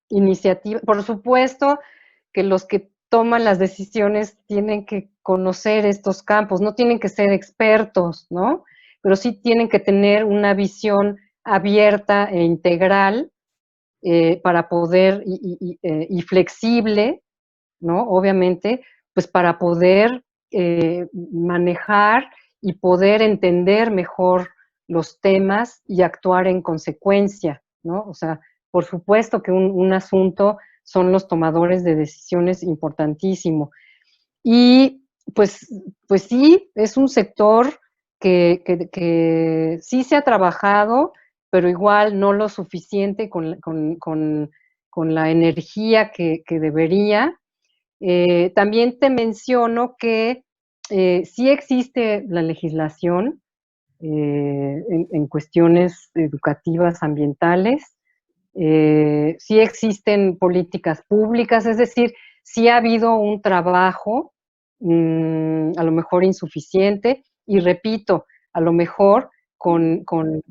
iniciativas. Por supuesto que los que toman las decisiones tienen que conocer estos campos, no tienen que ser expertos, ¿no? Pero sí tienen que tener una visión abierta e integral para poder, y flexible, ¿no? Obviamente, pues para poder manejar y poder entender mejor los temas y actuar en consecuencia, ¿no? O sea, por supuesto que un asunto son los tomadores de decisiones importantísimo. Y pues sí, es un sector que sí se ha trabajado, pero igual no lo suficiente con la energía que debería. También te menciono que sí existe la legislación en cuestiones educativas ambientales, sí existen políticas públicas, es decir, sí ha habido un trabajo, a lo mejor insuficiente, y repito, a lo mejor con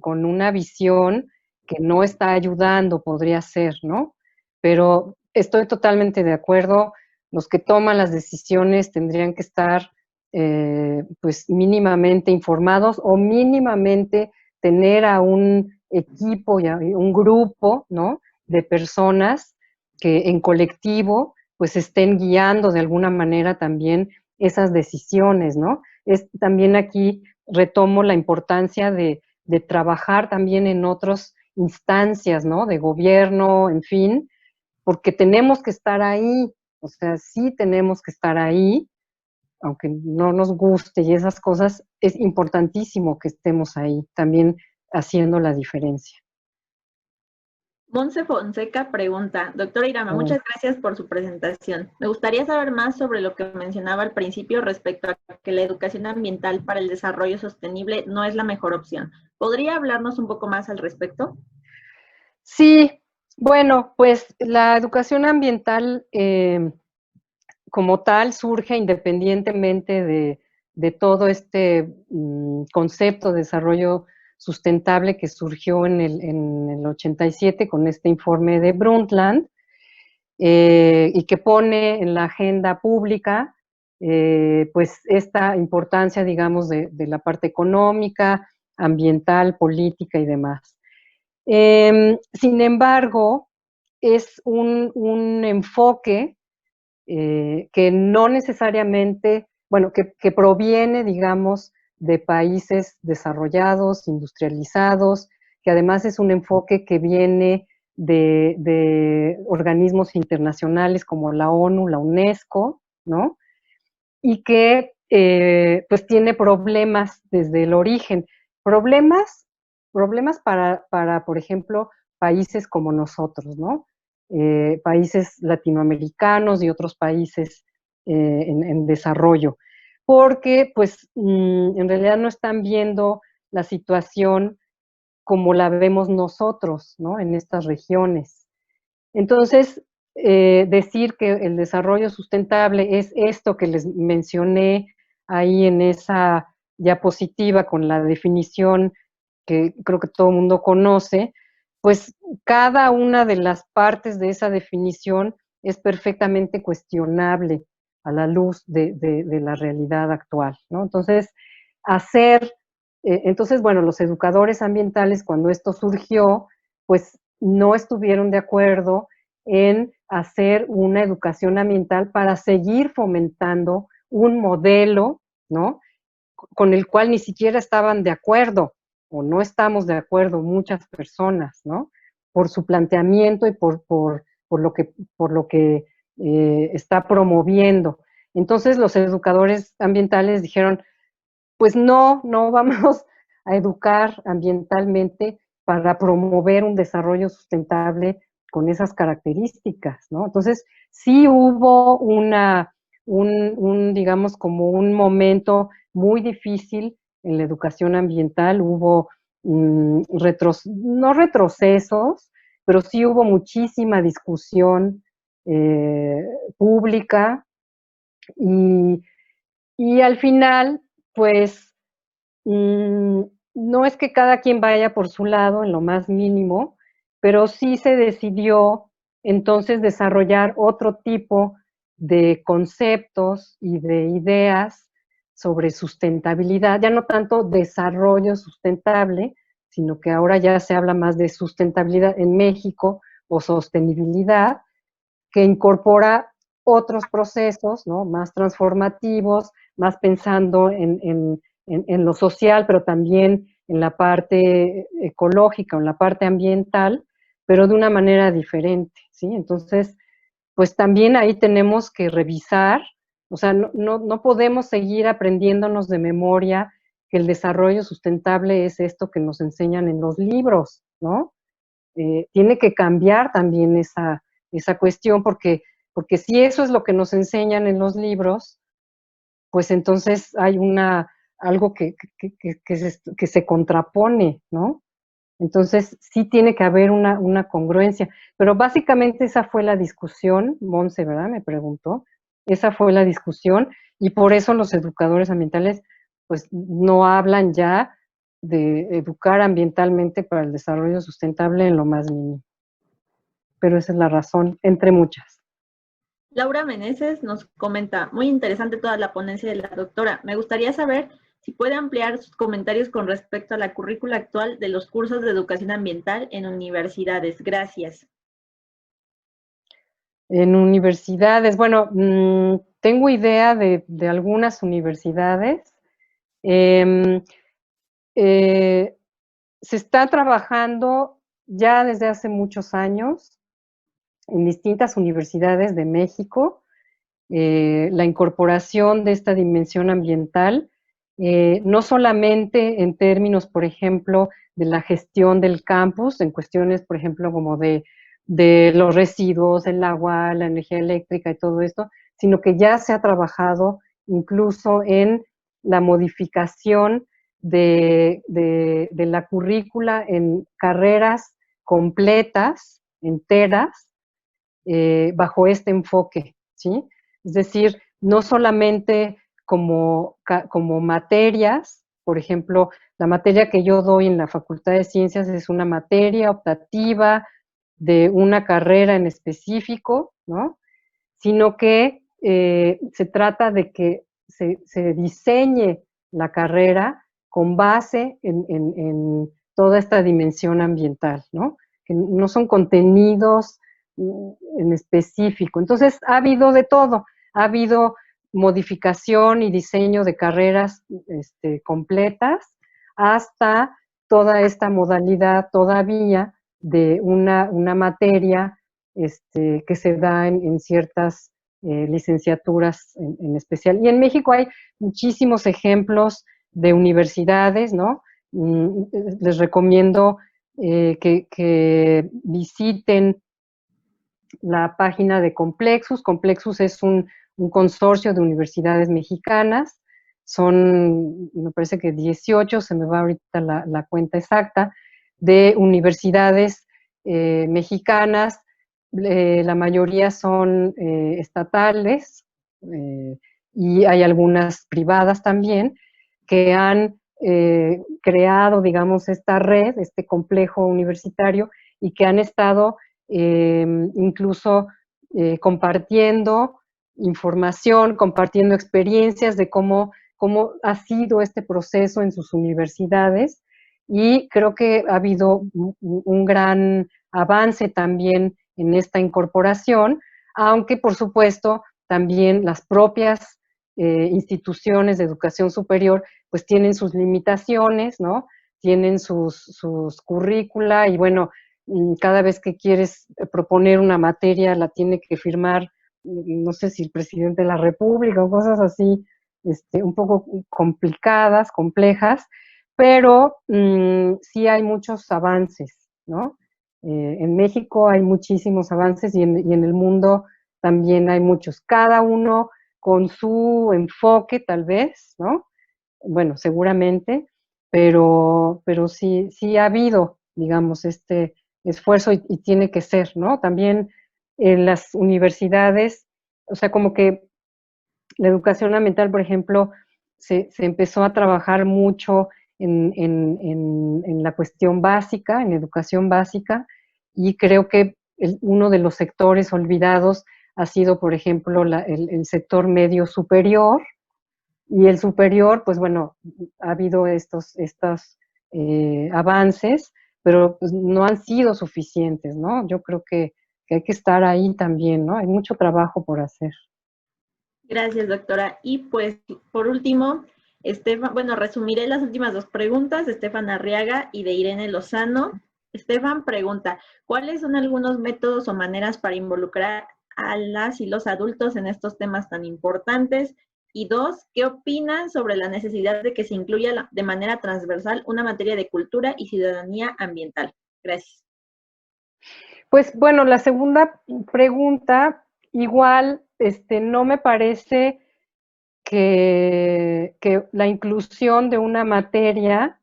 una visión que no está ayudando, podría ser, ¿no? Pero estoy totalmente de acuerdo, los que toman las decisiones tendrían que estar pues mínimamente informados o mínimamente tener a un equipo y a un grupo, ¿no? De personas que en colectivo pues estén guiando de alguna manera también esas decisiones, ¿no? También aquí retomo la importancia de trabajar también en otras instancias, ¿no? De gobierno, en fin, porque tenemos que estar ahí, o sea, sí tenemos que estar ahí, aunque no nos guste y esas cosas, es importantísimo que estemos ahí. También haciendo la diferencia. Monse Fonseca pregunta, doctora Irama, muchas gracias por su presentación. Me gustaría saber más sobre lo que mencionaba al principio respecto a que la educación ambiental para el desarrollo sostenible no es la mejor opción. ¿Podría hablarnos un poco más al respecto? Sí, bueno, pues la educación ambiental como tal surge independientemente de todo este concepto de desarrollo sustentable que surgió en el 87 con este informe de Brundtland y que pone en la agenda pública pues esta importancia, digamos, de la parte económica, ambiental, política y demás. Sin embargo, es un enfoque que no necesariamente, bueno, que proviene, digamos, de países desarrollados, industrializados, que además es un enfoque que viene de organismos internacionales como la ONU, la UNESCO, ¿no? Y que pues tiene problemas desde el origen. Problemas para, por ejemplo, países como nosotros, ¿no? Países latinoamericanos y otros países en desarrollo, porque pues en realidad no están viendo la situación como la vemos nosotros, ¿no? En estas regiones. Entonces, decir que el desarrollo sustentable es esto que les mencioné ahí en esa diapositiva con la definición que creo que todo el mundo conoce, pues cada una de las partes de esa definición es perfectamente cuestionable a la luz de la realidad actual, ¿no? Entonces, bueno, los educadores ambientales cuando esto surgió, pues no estuvieron de acuerdo en hacer una educación ambiental para seguir fomentando un modelo, ¿no? Con el cual ni siquiera estaban de acuerdo, o no estamos de acuerdo muchas personas, ¿no? Por su planteamiento y por lo que está promoviendo. Entonces los educadores ambientales dijeron, pues no vamos a educar ambientalmente para promover un desarrollo sustentable con esas características, ¿no? Entonces, sí hubo digamos, como un momento muy difícil en la educación ambiental, hubo no retrocesos, pero sí hubo muchísima discusión pública y al final, pues, no es que cada quien vaya por su lado en lo más mínimo, pero sí se decidió entonces desarrollar otro tipo de conceptos y de ideas sobre sustentabilidad, ya no tanto desarrollo sustentable, sino que ahora ya se habla más de sustentabilidad en México o sostenibilidad, que incorpora otros procesos, ¿no? Más transformativos, más pensando en lo social, pero también en la parte ecológica, en la parte ambiental, pero de una manera diferente, ¿sí? Entonces, pues también ahí tenemos que revisar, o sea, no podemos seguir aprendiéndonos de memoria que el desarrollo sustentable es esto que nos enseñan en los libros, ¿no? Tiene que cambiar también esa cuestión, porque si eso es lo que nos enseñan en los libros, pues entonces hay algo que se contrapone, ¿no? Entonces sí tiene que haber una congruencia, pero básicamente esa fue la discusión, Monse, ¿verdad? Me preguntó, esa fue la discusión y por eso los educadores ambientales pues no hablan ya de educar ambientalmente para el desarrollo sustentable en lo más mínimo. Pero esa es la razón, entre muchas. Laura Meneses nos comenta, muy interesante toda la ponencia de la doctora. Me gustaría saber si puede ampliar sus comentarios con respecto a la currícula actual de los cursos de educación ambiental en universidades. Gracias. En universidades, bueno, tengo idea de algunas universidades. Se está trabajando ya desde hace muchos años en distintas universidades de México la incorporación de esta dimensión ambiental no solamente en términos, por ejemplo, de la gestión del campus, en cuestiones, por ejemplo, como de los residuos, el agua, la energía eléctrica y todo esto, sino que ya se ha trabajado incluso en la modificación de la currícula en carreras completas, enteras, bajo este enfoque, ¿sí? Es decir, no solamente como materias, por ejemplo, la materia que yo doy en la Facultad de Ciencias es una materia optativa de una carrera en específico, ¿no? Sino que se trata de que se diseñe la carrera con base en toda esta dimensión ambiental, ¿no? Que no son contenidos en específico. Entonces, ha habido de todo. Ha habido modificación y diseño de carreras completas hasta toda esta modalidad todavía de una materia que se da en ciertas licenciaturas en especial. Y en México hay muchísimos ejemplos de universidades, ¿no? Les recomiendo que visiten la página de Complexus. Complexus es un consorcio de universidades mexicanas. Son, me parece que 18, se me va ahorita la cuenta exacta, de universidades mexicanas. La mayoría son estatales y hay algunas privadas también que han creado, digamos, esta red, este complejo universitario y que han estado incluso compartiendo información, compartiendo experiencias de cómo ha sido este proceso en sus universidades, y creo que ha habido un gran avance también en esta incorporación, aunque por supuesto también las propias instituciones de educación superior pues tienen sus limitaciones, ¿no? Tienen sus currícula y bueno, cada vez que quieres proponer una materia la tiene que firmar, no sé si el presidente de la República o cosas así, un poco complicadas, complejas, pero sí hay muchos avances, ¿no? En México hay muchísimos avances y en el mundo también hay muchos, cada uno con su enfoque tal vez, ¿no? Bueno, seguramente, pero sí ha habido, digamos, este esfuerzo y tiene que ser, ¿no? También en las universidades, o sea, como que la educación ambiental, por ejemplo, se empezó a trabajar mucho en la cuestión básica, en educación básica, y creo que uno de los sectores olvidados ha sido, por ejemplo, el sector medio superior, y el superior, pues bueno, ha habido estos avances, pero pues, no han sido suficientes, ¿no? Yo creo que hay que estar ahí también, ¿no? Hay mucho trabajo por hacer. Gracias, doctora. Y pues, por último, bueno, resumiré las últimas dos preguntas de Estefan Arriaga y de Irene Lozano. Estefan pregunta, ¿cuáles son algunos métodos o maneras para involucrar a las y los adultos en estos temas tan importantes? Y dos, ¿qué opinan sobre la necesidad de que se incluya de manera transversal una materia de cultura y ciudadanía ambiental? Gracias. Pues bueno, la segunda pregunta, igual, no me parece que la inclusión de una materia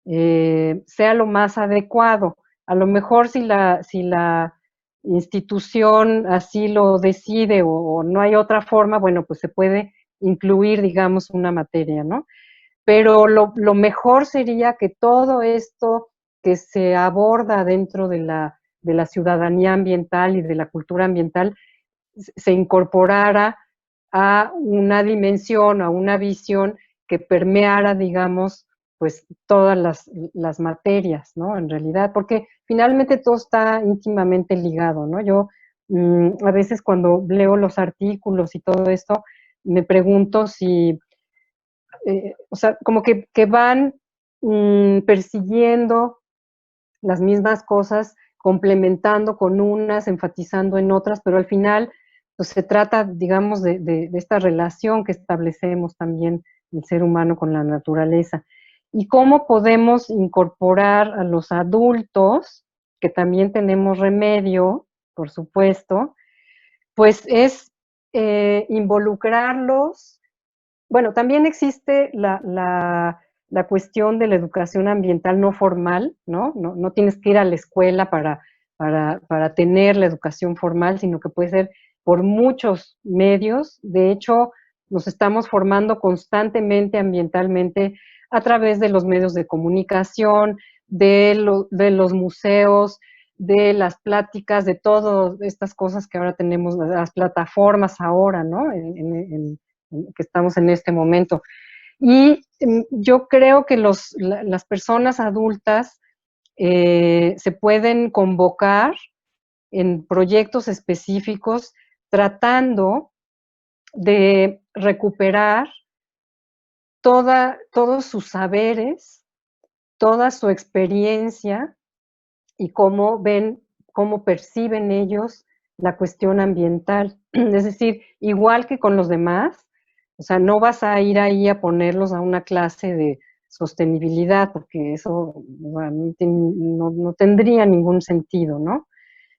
sea lo más adecuado. A lo mejor si la institución así lo decide o no hay otra forma, bueno, pues se puede incluir, digamos, una materia, ¿no? Pero lo mejor sería que todo esto que se aborda dentro de la ciudadanía ambiental y de la cultura ambiental se incorporara a una dimensión, a una visión que permeara, digamos, pues todas las materias, ¿no? En realidad, porque finalmente todo está íntimamente ligado, ¿no? Yo a veces cuando leo los artículos y todo esto, me pregunto si, o sea, como que van persiguiendo las mismas cosas, complementando con unas, enfatizando en otras, pero al final pues se trata, digamos, de esta relación que establecemos también el ser humano con la naturaleza. Y cómo podemos incorporar a los adultos, que también tenemos remedio, por supuesto, pues es involucrarlos. Bueno, también existe la cuestión de la educación ambiental no formal, ¿no? No tienes que ir a la escuela para tener la educación formal, sino que puede ser por muchos medios. De hecho, nos estamos formando constantemente ambientalmente a través de los medios de comunicación, de los museos, de las pláticas, de todas estas cosas que ahora tenemos, las plataformas ahora, ¿no? Que estamos en este momento. Y yo creo que las personas adultas se pueden convocar en proyectos específicos tratando de recuperar todos sus saberes, toda su experiencia y cómo perciben ellos la cuestión ambiental. Es decir, igual que con los demás, o sea, no vas a ir ahí a ponerlos a una clase de sostenibilidad, porque eso no tendría ningún sentido, ¿no?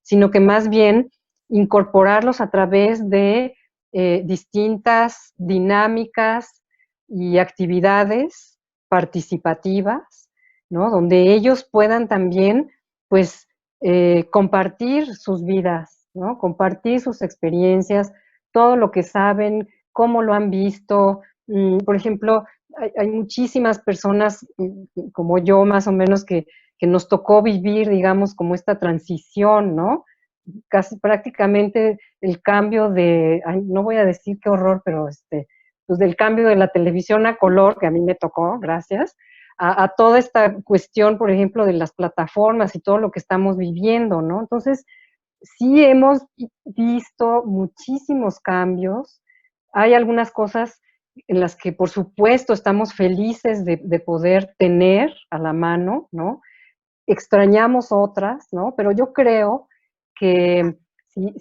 Sino que más bien incorporarlos a través de distintas dinámicas y actividades participativas, ¿no? Donde ellos puedan también, pues, compartir sus vidas, ¿no? Compartir sus experiencias, todo lo que saben, cómo lo han visto. Por ejemplo, hay muchísimas personas como yo, más o menos, que nos tocó vivir, digamos, como esta transición, ¿no? Casi prácticamente el cambio no voy a decir qué horror, pero pues del cambio de la televisión a color, que a mí me tocó, gracias, a toda esta cuestión, por ejemplo, de las plataformas y todo lo que estamos viviendo, ¿no? Entonces, sí hemos visto muchísimos cambios. Hay algunas cosas en las que, por supuesto, estamos felices de poder tener a la mano, ¿no? Extrañamos otras, ¿no? Pero yo creo que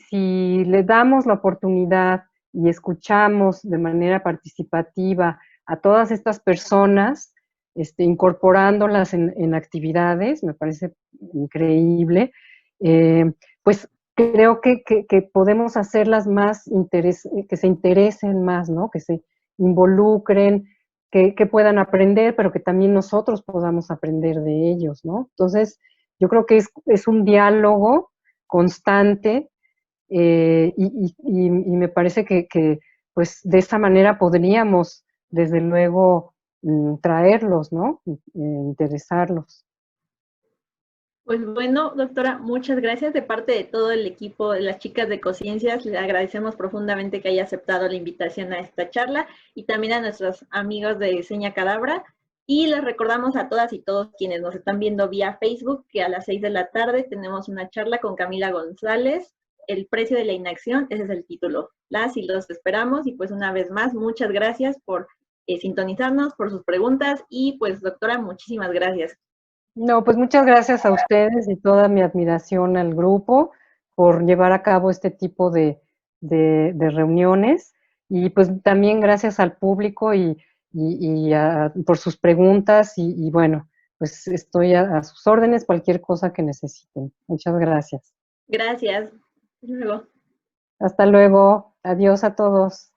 si le damos la oportunidad y escuchamos de manera participativa a todas estas personas, incorporándolas en actividades, me parece increíble, pues creo que podemos hacerlas más, que se interesen más, ¿no? Que se involucren, que puedan aprender, pero que también nosotros podamos aprender de ellos, ¿no? Entonces, yo creo que es un diálogo constante y me parece que, pues, de esa manera podríamos, desde luego, traerlos, ¿no? Interesarlos. Pues bueno, doctora, muchas gracias de parte de todo el equipo de las chicas de Ecociencias. Le agradecemos profundamente que haya aceptado la invitación a esta charla y también a nuestros amigos de Seña Cadabra. Y les recordamos a todas y todos quienes nos están viendo vía Facebook que a las 6 de la tarde tenemos una charla con Camila González, El precio de la inacción, ese es el título. Las y los esperamos y pues una vez más, muchas gracias por sintonizarnos, por sus preguntas y pues doctora, muchísimas gracias. No, pues muchas gracias a ustedes y toda mi admiración al grupo por llevar a cabo este tipo de reuniones y pues también gracias al público por sus preguntas y bueno, pues estoy a sus órdenes, cualquier cosa que necesiten. Muchas gracias. Gracias. Hasta luego. Hasta luego. Adiós a todos.